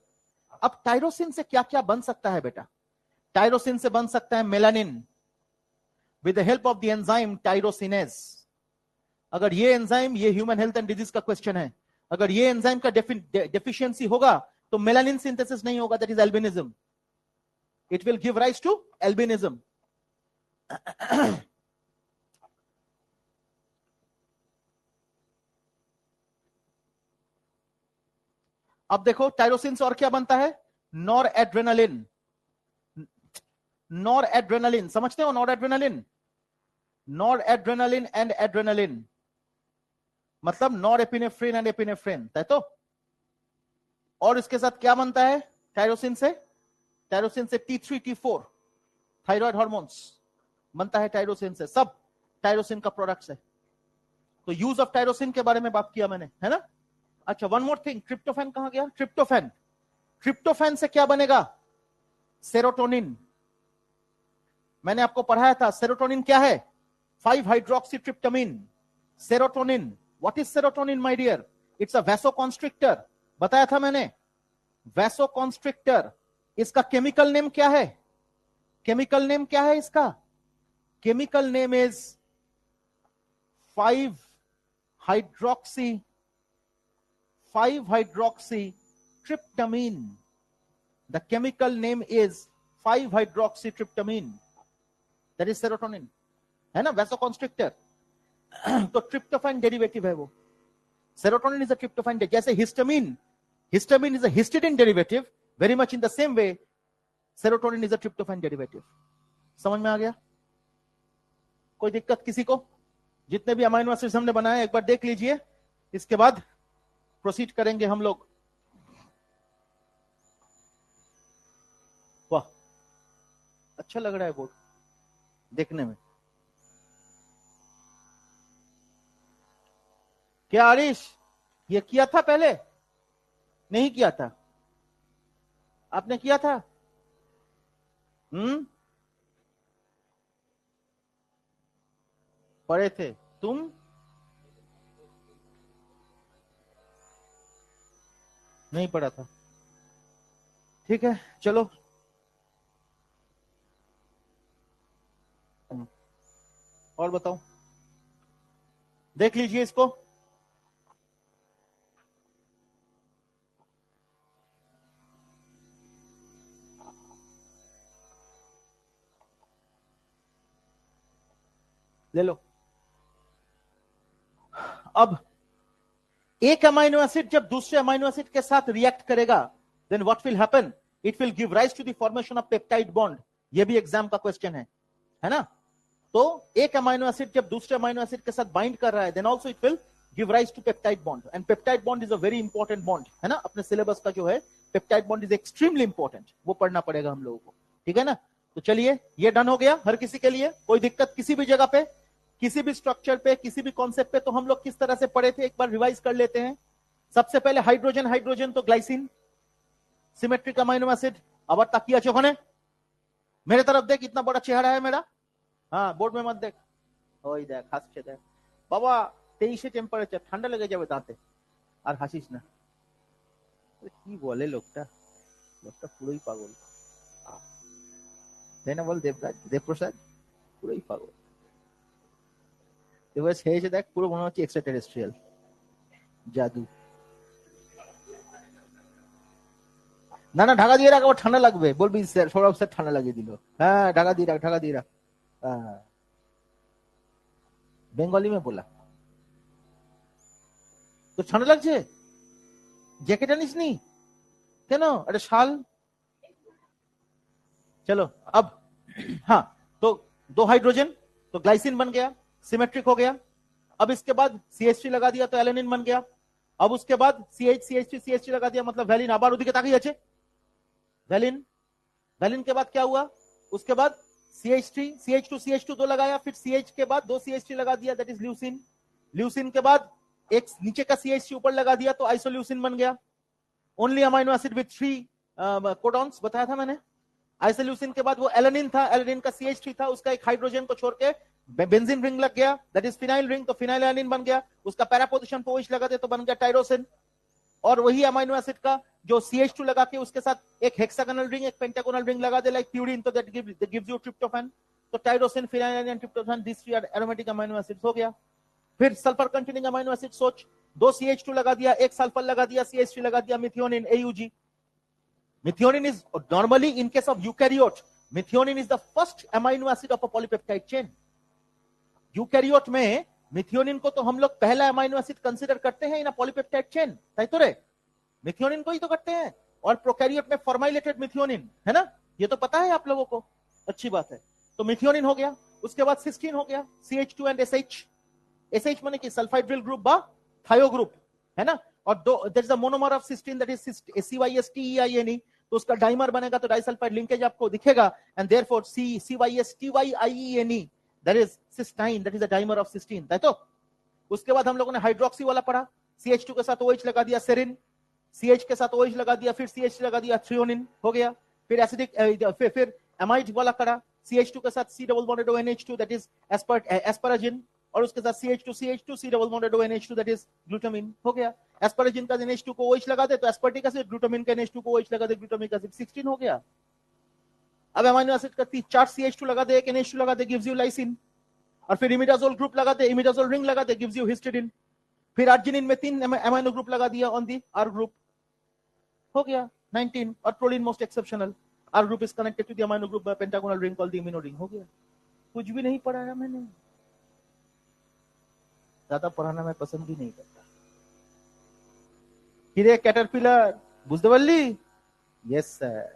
अब टायरोसिन से क्या क्या बन सकता है बेटा? टायरोसिन से बन सकता है melanin with the help of the enzyme tyrosinase. अगर ये एंजाइम, ये ह्यूमन हेल्थ एंड डिजीज का क्वेश्चन है, अगर ये एंजाइम का डेफिशिएंसी होगा तो मेलानिन सिंथेसिस नहीं होगा, that is albinism. It will give rise to albinism. अब देखो टायरोसिन से और क्या बनता है? Nor adrenaline. नॉर एड्रेनालिन समझते हो? Nor adrenaline, nor adrenaline and adrenaline मतलब नॉर एपिनेफ्रिन एंड एपिनेफ्रिन, है तो. और इसके साथ क्या बनता है टायरोसिन से? टायरोसिन से T3 T4 थायराइड हार्मोन्स बनता है टायरोसिन से. सब टायरोसिन का प्रोडक्ट्स है. तो यूज ऑफ टायरोसिन के बारे में बात किया मैंने, है ना? अच्छा, वन मोर थिंग, ट्रिप्टोफैन कहां गया? ट्रिप्टोफैन. ट्रिप्टोफैन से क्या बनेगा? सेरोटोनिन. मैंने आपको पढ़ाया था सेरोटोनिन क्या है? 5 hydroxytryptamine. Serotonin, what is serotonin my dear? It's a vasoconstrictor. बताया था मैंने, वैसोकॉन्स्ट्रिक्टर. इसका केमिकल नेम क्या है? केमिकल नेम क्या है इसका? Chemical name is 5 hydroxy tryptamine. The chemical name is 5 hydroxytryptamine. That is serotonin. है ना? vasoconstrictor. तो tryptophan derivative है वो. Serotonin is a tryptophan. जैसे histamine is a histidine derivative. Very much in the same way, serotonin is a tryptophan derivative. समझ में आ गया? कोई दिक्कत किसी को? जितने भी अमाइनो एसिड्स हमने बनाए एक बार देख लीजिए, इसके बाद प्रोसीड करेंगे हम लोग. वाह, अच्छा लग रहा है बोर्ड देखने में. क्या आरिश, ये किया था पहले? नहीं किया था? आपने किया था? पढ़े थे तुम? नहीं पढ़ा था. ठीक है, चलो. और बताओ, देख लीजिए इसको. ले लो. अब एक अमाइनो एसिड जब दूसरे अमाइनो एसिड के साथ रिएक्ट करेगा, then what will happen? It will give rise to the formation of peptide bond. ये भी एग्जाम का क्वेश्चन है ना? तो एक अमाइनो एसिड जब दूसरे अमाइनो एसिड के साथ बाइंड कर रहा है, then also it will give rise to peptide bond. And peptide bond is a very important bond, है ना? अपने सिलेबस का जो है peptide bond is extremely important. वो पढ़ना पड़ेगा हम लोगों को. ठीक है ना? तो चलिए, ये डन हो गया हर किसी के लिए. कोई दिक्कत किसी भी जगह पे, किसी भी स्ट्रक्चर पे, किसी भी कॉन्सेप्ट पे? तो हम लोग किस तरह से पढ़े थे एक बार रिवाइज कर लेते हैं. सबसे पहले हाइड्रोजन तो ग्लाइसिन, सिमेट्रिक अमाइनो एसिड. আবার তাকিয়ে আছো ওখানে? मेरे तरफ देख, इतना बड़ा चेहरा है मेरा. हाँ, बोर्ड में मत देख. ওই দেখ, হাসছে দেখ. বাবা 23 টেম্পারেচার, ঠান্ডা লেগে যাবে দাঁতে. আর হাসিস না. কি বলে লোকটা পুরোই পাগল. তাই না বল দেবপ্রসাদ? পুরোই পাগল. এবার শেষে দেখ, পুরো মনে হচ্ছে এক্সট্রা টেরেস্ট্রিয়াল জাদু. না না, ঢাকা দিয়ে রাখ, আবার ঠান্ডা লাগবে. বলবি স্যার, সৌরভ স্যার ঠান্ডা লাগিয়ে দিল. হ্যাঁ, ঢাকা দিয়ে রাখ. বেঙ্গলি में बोला তো ঠান্ডা লাগছে? জ্যাকেট আনিস নি কেন? अरे শাল. चलो अब, हाँ, तो 2 हाइड्रोजन तो ग्लाइसिन बन गया, सिमेट्रिक हो गया. अब इसके बाद CH3 लगा दिया तो एलेनिन बन गया. अब उसके बाद CH3 लगा दिया, मतलब वैलिन. আবার ওদিকে তাকিয়ে আছে वैलिन के बाद क्या हुआ? उसके बाद CH2 2 लगाया, फिर CH के बाद 2 CH3 लगा दिया, दैट इज ल्यूसिन के बाद एक नीचे का CH3 ऊपर लगा दिया तो आइसोल्यूसिन बन गया. Only amino acid with 3 codons बताया था मैंने. आइसोल्यूसिन के बाद वो एलेनिन था, एलेनिन का CH3 था, उसका एक हाइड्रोजन को छोड़ के बेंजीन रिंग लग गया, दैट इज फिनाइल रिंग, तो फिनाइल एलेनिन बन गया. उसका पैरा पोजीशन पे OH लगा दे तो बन गया टायरोसिन. और वही अमाइनो एसिड का जो CH2 लगा के उसके साथ एक हेक्सागोनल रिंग, एक पेंटागोनल रिंग लगा दे लाइक प्यूरिन, तो दैट गिव्स यू ट्रिप्टोफैन. तो tyrosine, phenylalanine, tryptophan, this 3 are aromatic amino acids हो गया. फिर सल्फर कंटेनिंग अमाइनो एसिड सोच, 2 CH2 लगा दिया, एक सल्फर लगा दिया, CH3 लगा दिया, methionine, AUG. Methionine is normally, in case of eukaryote, methionine is the first amino acid of a polypeptide chain. Eukaryote में मिथियोनिन को तो हम लोग पहला अमाइनो एसिड कंसीडर करते हैं इन अ पॉलीपेप्टाइड चेन, ताई तो रे मिथियोनिन को ही तो करते हैं. और प्रोकैरियोट में फॉर्माइलेटेड मिथियोनिन, है ना? ये तो पता है आप लोगों को, अच्छी बात है. तो मिथियोनिन हो गया, उसके बाद सिस्टीन हो गया, CH2 एंड SH माने कि सल्फाइड्रिल ग्रुप बा थायो ग्रुप, है ना? और there is a monomer of cysteine, that is CYSTEINE. तो उसका डाइमर बनेगा तो डाइसल्फाइड लिंकेज आपको दिखेगा, and therefore CYSTYIENE, that is cystine, that is a dimer of cysteine. तो उसके बाद हम लोगों ने हाइड्रोक्सी वाला पढ़ा, CH2 के साथ OH लगा दिया, सेरिन, CH के साथ OH लगा दिया, फिर CH लगा दिया, थ्रियोनिन हो गया. फिर एसिडिक, फिर एमाइड वाला करा, CH2 के साथ C double bonded ONH2, that is एस्पराजिन. और उसके साथ CH2 C double bonded ONH2 that is glutamine, हो गया। एस्पारेजिन का NH2 को OH लगा दे तो एस्पार्टिक एसिड, ग्लूटामिन का NH2 को OH लगा दे ग्लूटामिक एसिड, 16 हो गया। अब अमीनो एसिड का 4 CH2 लगा दे, एक NH2 लगा दे, गिव्स यू लाइसिन, और फिर इमिडाजोल ग्रुप लगा दे, इमिडाजोल रिंग लगा दे, गिव्स यू हिस्टिडीन। फिर अर्जिनिन में 3 अमीनो ग्रुप लगा दिया ऑन दी R ग्रुप, हो गया 19। और proline most exceptional, R group is connected to the amino group by pentagonal ring called the imino ring, हो गया। कुछ भी नहीं पढ़ाया मैंने, ज्यादा पढ़ाना मैं पसंद भी नहीं करता। हिरे कैटरपिलर बुजदवल्ली, यस सर।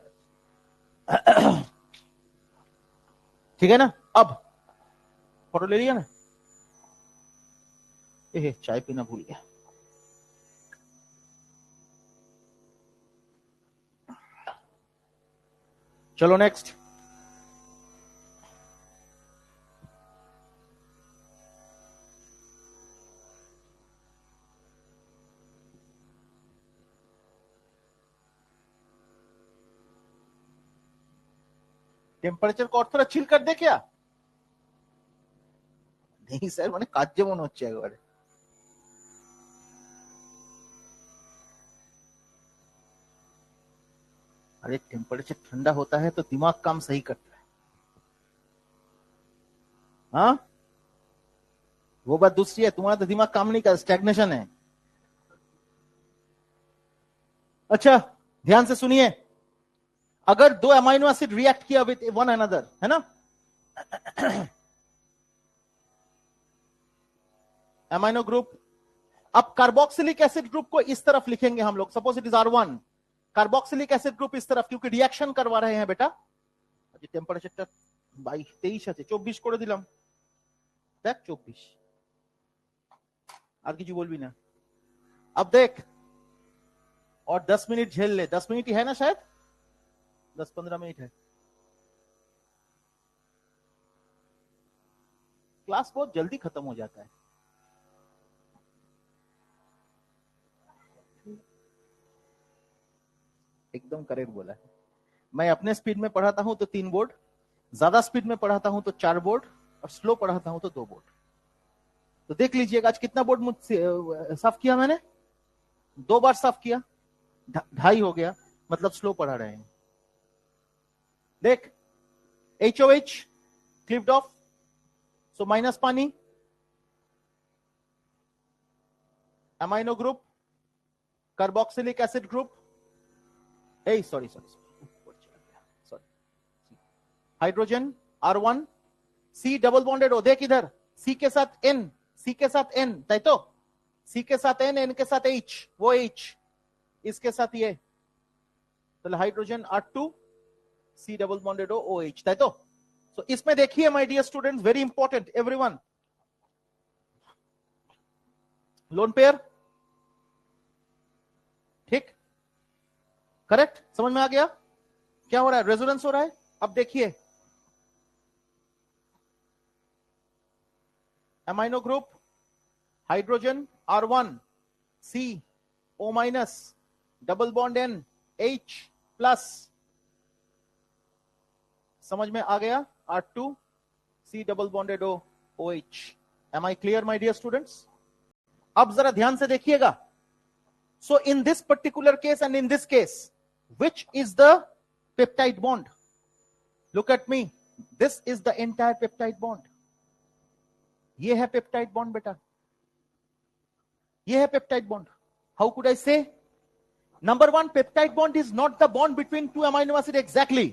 ठीक है ना। अब फोटो ले लिया ना, चाय पीना भूल गया। चलो नेक्स्ट। টেম্পারেচার को অর্থটা চিল कर दे क्या? नहीं सर, মানে কাজ যেমন হচ্ছে একবারে। अरे टेम्परेचर ठंडा होता है तो दिमाग काम सही करता है, हाँ वो बात दूसरी है, तुम्हारा तो दिमाग काम नहीं कर, स्टैग्नेशन है। अच्छा ध्यान से सुनिए, अगर दो अमाइनो एसिड रिएक्ट किया विद वन अनदर, है ना, अमाइनो ग्रुप, अब कार्बोक्सिलिक एसिड ग्रुप को इस तरफ लिखेंगे हम लोग, suppose it is R1, carboxylic acid group इस तरफ, क्योंकि रिएक्शन करवा रहे हैं बेटा। टेम्पारेचरটা 23 আছে, 24 করে দিলাম, দেখ 24, আর কিছু বলবি না। अब देख, और 10 मिनट झेल ले, 10 मिनट ही है ना, शायद 10-15 मिनट है। क्लास बहुत जल्दी खत्म हो जाता है। एकदम करेक्ट बोला है। मैं अपने स्पीड में पढ़ाता हूं तो 3 बोर्ड, ज्यादा स्पीड में पढ़ाता हूं तो 4 बोर्ड, और स्लो पढ़ाता हूं तो 2 बोर्ड। तो देख लीजिएगा आज कितना बोर्ड मुझसे साफ किया मैंने, 2 बार साफ किया, 2.5 हो गया, मतलब स्लो पढ़ा रहे हैं। देख HOH clipped off, so minus पानी, amino group, carboxylic acid group, sorry hydrogen R1, C double bonded हो, देख इधर C के साथ N, C के साथ N, ताई तो C के साथ N, N के साथ H, वो H, इसके साथ ये, तो hydrogen R2, C double bonded हो OH, ताई तो। सो इसमें देखिए my dear students, very important everyone, lone pair, ठीक, करेक्ट, समझ में आ गया क्या हो रहा है, रेजोनेंस हो रहा है। अब देखिए amino group, hydrogen R1, C O minus, double bond N, H plus, समझ में आ गया, R2, C double bonded O, OH। Am I clear my dear students? अब जरा ध्यान से देखिएगा, so in this particular case and in this case, which is the peptide bond? Look at me, this is the entire peptide bond, ये है peptide bond बेटा, ये है peptide bond। How could I say? Number 1, peptide bond is not the bond between 2 amino acid exactly।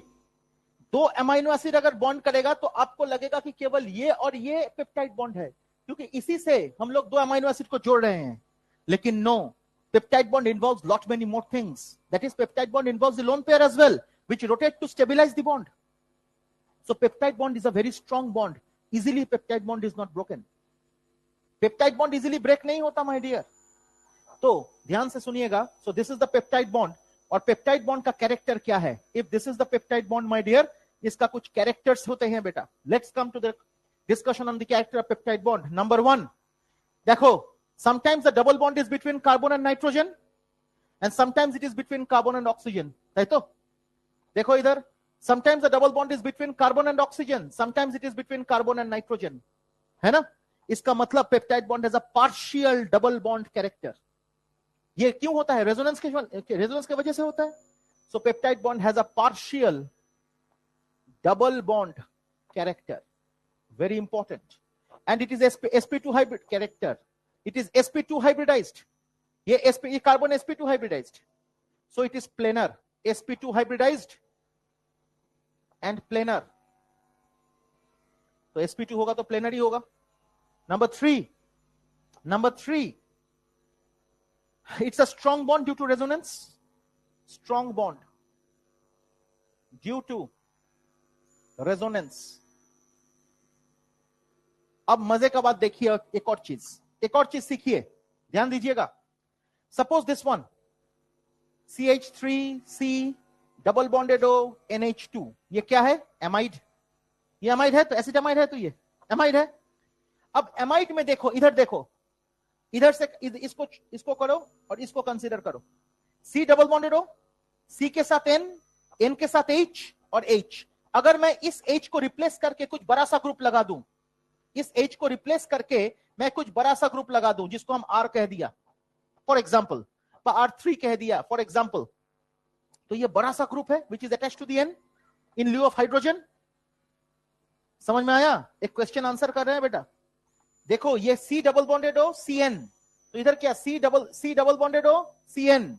2 amino acid अगर बॉन्ड करेगा तो आपको लगेगा कि केवल ये और ये पेप्टाइड बॉन्ड है, क्योंकि इसी से हम लोग 2 अमाइनो एसिड को जोड़ रहे हैं, लेकिन no, peptide bond involves lot many more things. That is, peptide bond involves the lone pair as well, which rotate to stabilize the bond. So peptide bond is a very strong bond. Easily peptide bond is not broken. Peptide bond easily break नहीं होता my dear। तो ध्यान से सुनिएगा, so this is the peptide bond, और peptide bond का कैरेक्टर क्या है? If this is the peptide bond my dear, इसका कुछ कैरेक्टर्स होते हैं बेटा। Let's come to the discussion on the character of peptide bond. Number 1, देखो, sometimes the double bond is between carbon and nitrogen, and sometimes it is between carbon and oxygen, right? तो देखो इधर, sometimes the double bond is between carbon and oxygen, sometimes it is between carbon and nitrogen, है ना। इसका मतलब peptide bond has a partial double bond character. ये क्यों होता है? रेजोनेंस के वजह से होता है। So peptide bond has a partial double bond character, very important, and it is sp2 hybrid character, it is sp2 hybridized, ये carbon sp2 hybridized, so it is planar, sp2 hybridized and planar, तो sp2 होगा तो planar ही होगा। number 3 it's a strong bond due to resonance, strong bond due to resonance। अब मजे का बात देखिए, एक और चीज सीखिए, ध्यान दीजिएगा। Suppose this one CH3C double bonded O NH2, ये क्या है? एमाइड। ये एमाइड है तो एसिटामाइड है, तो ये एमाइड है। अब एमाइड में देखो, इधर देखो, इधर से इसको करो और इसको कंसीडर करो। C double bonded O, C के साथ N के साथ H और H। अगर मैं इस H को रिप्लेस करके कुछ बड़ा सा ग्रुप लगा दूं, इस H को रिप्लेस करके मैं कुछ बड़ा सा ग्रुप लगा दूं जिसको हम R कह दिया फॉर एग्जांपल, R3 कह दिया फॉर एग्जांपल, तो ये बड़ा सा ग्रुप है which is attached to the N in lieu of hydrogen. समझ में आया? एक क्वेश्चन आंसर कर रहे हैं बेटा। देखो ये C double bonded O CN, तो इधर क्या C double bonded O CN,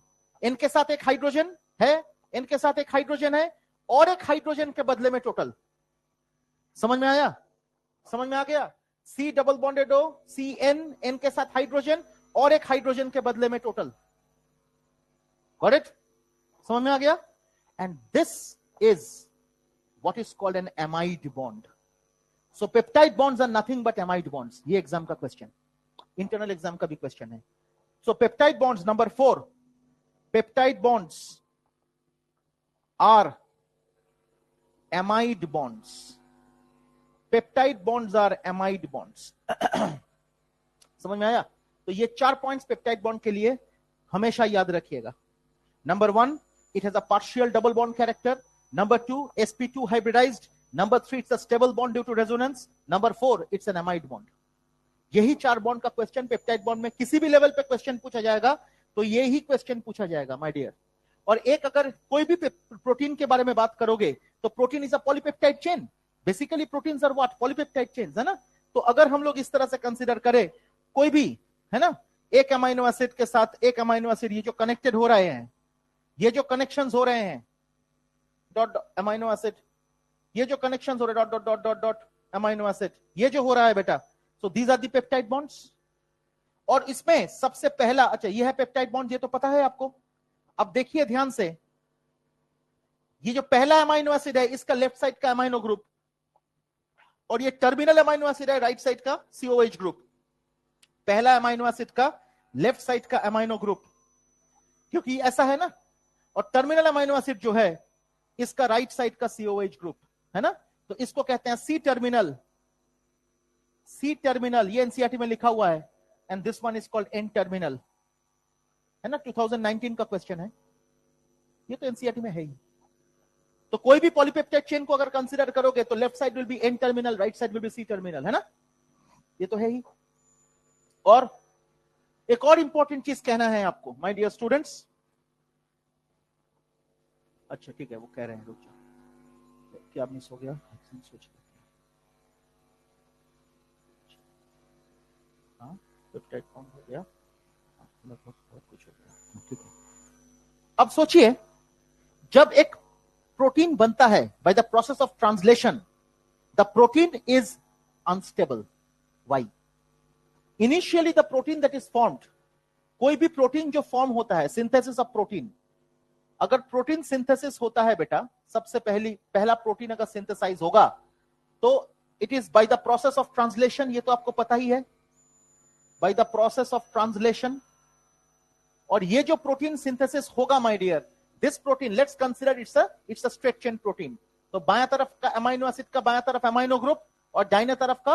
N के साथ एक हाइड्रोजन है, N के साथ एक हाइड्रोजन है और एक हाइड्रोजन के बदले में टोटल। समझ में आया? समझ में आ गया? C double bonded O CN, N के साथ हाइड्रोजन और एक हाइड्रोजन के बदले में टोटल। Got it? समझ में आ गया? And this is what is called an amide bond. So peptide bonds are nothing but amide bonds. ये एग्जाम का क्वेश्चन, इंटरनल एग्जाम का भी क्वेश्चन है। So peptide bonds, number 4, peptide bonds are amide bonds. Peptide bonds are amide bonds. समझ में आया? तो ये 4 पॉइंट्स पेप्टाइड बॉन्ड के लिए हमेशा याद रखिएगा। Number 1, it has a partial double bond character. Number 2, sp2 hybridized. Number 3, it's a stable bond due to resonance. Number 4, it's an amide bond. यही 4 बॉन्ड का क्वेश्चन पेप्टाइड बॉन्ड में किसी भी लेवल पे क्वेश्चन पूछा जाएगा तो यही क्वेश्चन पूछा जाएगा माय डियर। और एक अगर कोई भी प्रोटीन के बारे में बात करोगे तो protein is a polypeptide chain. Basically proteins are what? Polypeptide chains, है ना? तो अगर हम लोग इस तरह से कंसीडर करें कोई भी, है ना, एक अमाइनो एसिड के साथ एक अमाइनो एसिड, ये जो कनेक्टेड हो रहे हैं, ये जो कनेक्शंस हो रहे हैं, डॉट अमाइनो एसिड, ये जो कनेक्शंस हो रहे हैं, dot dot dot dot amino acid, ये जो हो रहा है बेटा, so these are the peptide bonds. और इसमें सबसे पहला, अच्छा ये है पेप्टाइड बॉन्ड, ये तो पता है आपको। अब देखिए ध्यान से, ये जो पहला अमाइनो एसिड है इसका लेफ्ट साइड का अमाइनो ग्रुप, और ये टर्मिनल अमाइनो एसिड है राइट साइड का COH ग्रुप। पहला अमाइनो एसिड का लेफ्ट साइड का अमाइनो ग्रुप, क्योंकि ऐसा है ना, और टर्मिनल अमाइनो एसिड जो है इसका राइट साइड का COH ग्रुप, है ना? तो इसको कहते हैं C टर्मिनल। C टर्मिनल ये एनसीईआरटी में लिखा हुआ है, and this one is called N terminal, है ना? 2019 का क्वेश्चन है, ये तो एनसीईआरटी में है ही। तो कोई भी पॉलीपेप्टाइड चेन को अगर कंसीडर करोगे तो left side will be N terminal, right side will be C terminal, है ना? ये तो है ही। और एक और इंपॉर्टेंट चीज कहना है आपको माय डियर स्टूडेंट्स। अच्छा ठीक है, वो कह रहे हैं, रुक जाओ, क्या मिस हो गया? सोच, हाँ पेप्टाइड बॉन्ड हो गया, बहुत कुछ हो गया, ठीक है। अब सोचिए, जब एक प्रोटीन बनता है by the process of translation, the protein is unstable. Why? Initially the protein that is formed, कोई भी प्रोटीन जो फॉर्म होता है, सिंथेसिस ऑफ प्रोटीन, अगर प्रोटीन सिंथेसिस होता है बेटा, सबसे पहला प्रोटीन अगर सिंथेसाइज होगा तो it is by the process of translation. ये तो आपको पता ही है, by the process of translation. और ये जो प्रोटीन सिंथेसिस होगा my dear, this protein, let's consider it's a straight chain protein. तो बायां तरफ का अमाइनो एसिड का बायां तरफ अमाइनो ग्रुप, और दाहिने तरफ का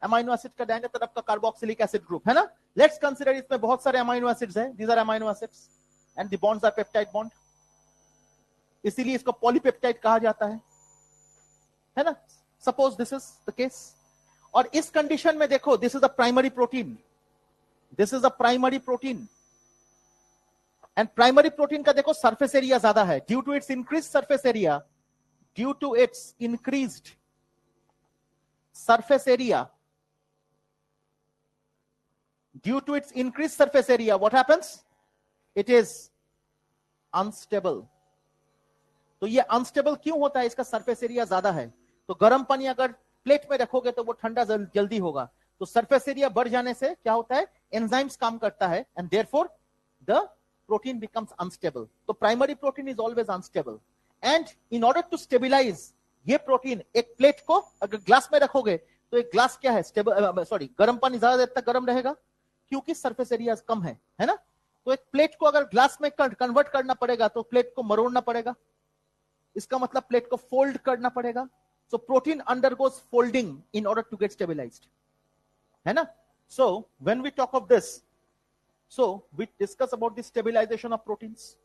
अमाइनो एसिड का दाहिने तरफ का कार्बोक्सिलिक एसिड ग्रुप, है ना? लेट्स कंसीडर इसमें बहुत सारे अमाइनो एसिड्स हैं, these are amino acids and the bonds are peptide bond, इसीलिए इसको पॉलीपेप्टाइड कहा जाता है ना? Suppose this is the case. और इस कंडीशन में देखो, this is a primary protein, this is a primary protein, and primary protein का देखो सरफेस एरिया ज्यादा है, due to its increase surface area, due to its increased surface area, due to its increased surface area, what happens? It is unstable. तो ये अनस्टेबल क्यों होता है? इसका सरफेस एरिया ज्यादा है। तो गर्म पानी अगर प्लेट में रखोगे तो वो ठंडा जल्दी होगा, तो सरफेस एरिया बढ़ जाने से क्या होता है? एंजाइम्स काम करता है, and therefore the protein becomes unstable. तो primary protein is always unstable, and in order to stabilize ये प्रोटीन, एक प्लेट को अगर ग्लास में रखोगे तो एक ग्लास क्या है? स्टेबल, सॉरी, गर्म पानी ज्यादा देर तक गर्म रहेगा क्योंकि सरफेस एरिया कम है ना? तो एक प्लेट को अगर ग्लास में कन्वर्ट करना पड़ेगा तो प्लेट को मरोड़ना पड़ेगा, इसका मतलब प्लेट को फोल्ड करना पड़ेगा। So protein undergoes folding in order to get stabilized, है ना? So when we talk of this, so we discuss about the stabilization of proteins.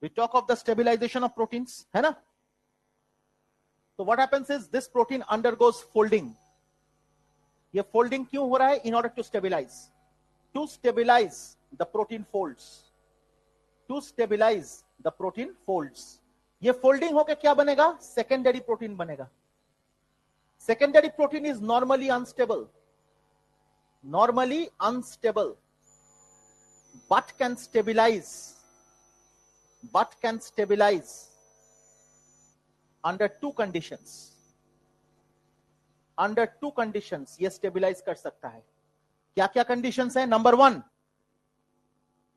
We talk of the stabilization of proteins, है ना? So what happens is this protein undergoes folding. ये folding क्यों हो रहा है? In order to stabilize. To stabilize the protein folds. To stabilize the protein folds. ये folding होके क्या बनेगा? Secondary protein बनेगा. Secondary protein is normally unstable. Normally unstable. But can stabilize. But can stabilize under two conditions. Under two conditions ये stabilize कर सकता है। क्या क्या conditions है? नंबर 1,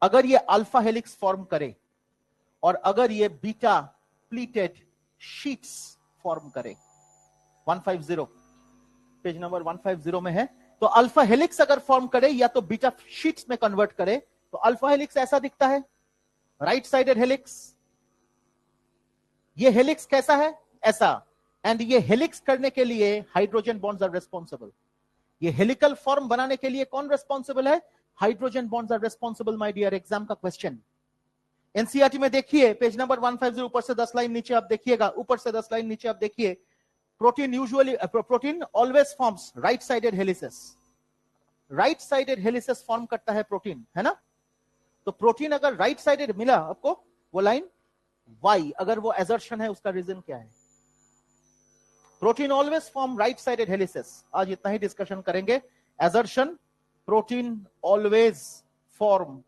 अगर ये अल्फा हेलिक्स फॉर्म करे और अगर ये बीटा प्लीटेड शीट्स फॉर्म करे। 150 पेज नंबर 150 में है। तो अल्फा हेलिक्स अगर फॉर्म करे या तो बीटा शीट्स में कन्वर्ट करे, तो अल्फा हेलिक्स ऐसा दिखता है, राइट साइडेड हेलिक्स। ये हेलिक्स कैसा है? ऐसा। एंड ये हेलिक्स करने के लिए हाइड्रोजन बॉन्ड्स आर रिस्पॉन्सिबल। ये हेलिकल फॉर्म बनाने के लिए कौन रिस्पॉन्सिबल है? Hydrogen bonds are responsible, my dear. Exam का क्वेश्चन एनसीईआरटी में देखिए, पेज नंबर 150, ऊपर से 10 लाइन नीचे आप देखिएगा, ऊपर से 10 लाइन नीचे आप देखिए। Protein always forms right sided helices. Right sided helices form करता है प्रोटीन, है ना? तो प्रोटीन अगर राइट साइडेड मिला आपको वो लाइन, वाई, अगर वो एजर्शन है उसका रीजन क्या है? Protein always form right sided helices. आज इतना ही डिस्कशन करेंगे। Assertion, protein always form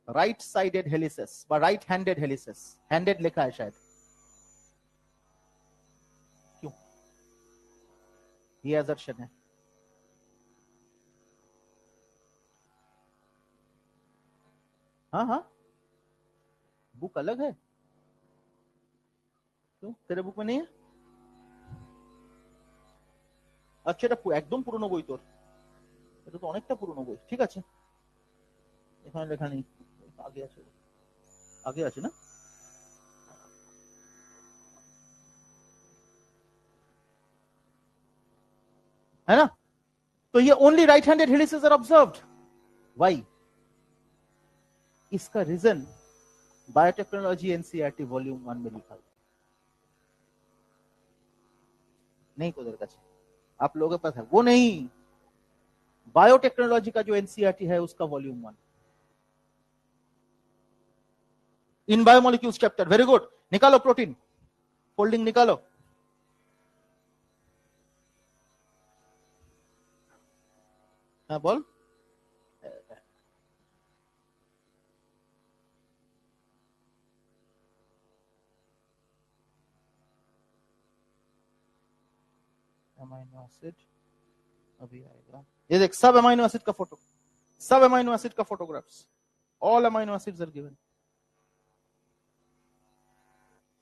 right sided helices, right handed helices. Handed लिखा है शायद, क्यों? ये एजर्शन है। हाँ हाँ, बुक अलग है। क्यों तेरे बुक में नहीं है? আচ্ছা, এটা একদম পুরনো বই তোর? এটা তো অনেকটা পুরনো বই। ঠিক আছে, এখানে লেখা নেই, আগে আছে, আগে আছে না? है ना? तो ये only right handed helices are observed. Why? इसका रीजन बायोटेक्नोलॉजी एनसीईआरटी वॉल्यूम 1 में लिखा है। नहीं को देर का आप लोगों के पास है वो? नहीं, बायोटेक्नोलॉजी का जो एनसीईआरटी है उसका वॉल्यूम 1, इन बायोमोलिक्यूल्स चैप्टर। वेरी गुड, निकालो प्रोटीन फोल्डिंग, निकालो। हाँ बोल। अमीनो एसिड अभी आएगा। ये देख, सब अमीनो एसिड का फोटो, सब अमीनो एसिड का photographs, all amino acids are given.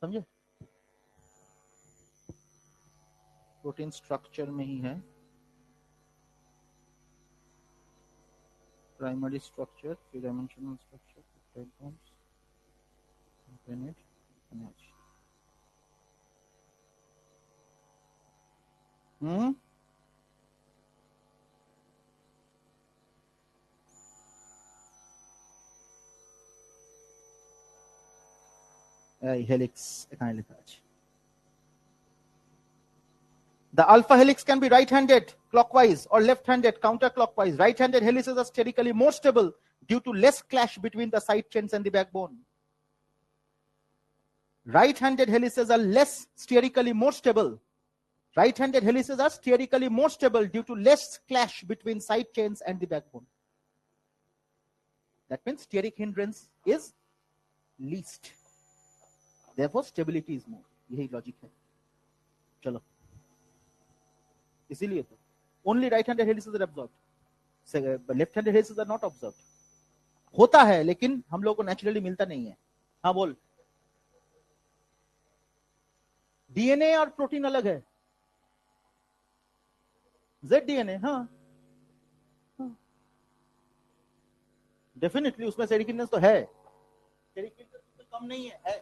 समझे? प्रोटीन स्ट्रक्चर में ही है, primary structure, three dimensional structure, peptide bonds, infinite energy. Helix एकाने लिखा है। The alpha helix can be right-handed clockwise or left-handed counterclockwise. Right-handed helices are sterically more stable due to less clash between the side chains and the backbone. Right-handed helices are less sterically more stable. Right-handed helices are sterically more stable due to less clash between side chains and the backbone. That means steric hindrance is least. Therefore, stability is more. यही लॉजिक है. चलो. इसीलिए तो only right-handed helices are absorbed. Left-handed helices are not absorbed. होता है लेकिन हम लोगों को नेचुरली मिलता नहीं है. हाँ बोल. डीएनए और प्रोटीन अलग है. ZDNA हाँ डेफिनेटली उसमें स्टेरिक हिंड्रेंस तो है. स्टेरिक हिंड्रेंस तो कम नहीं है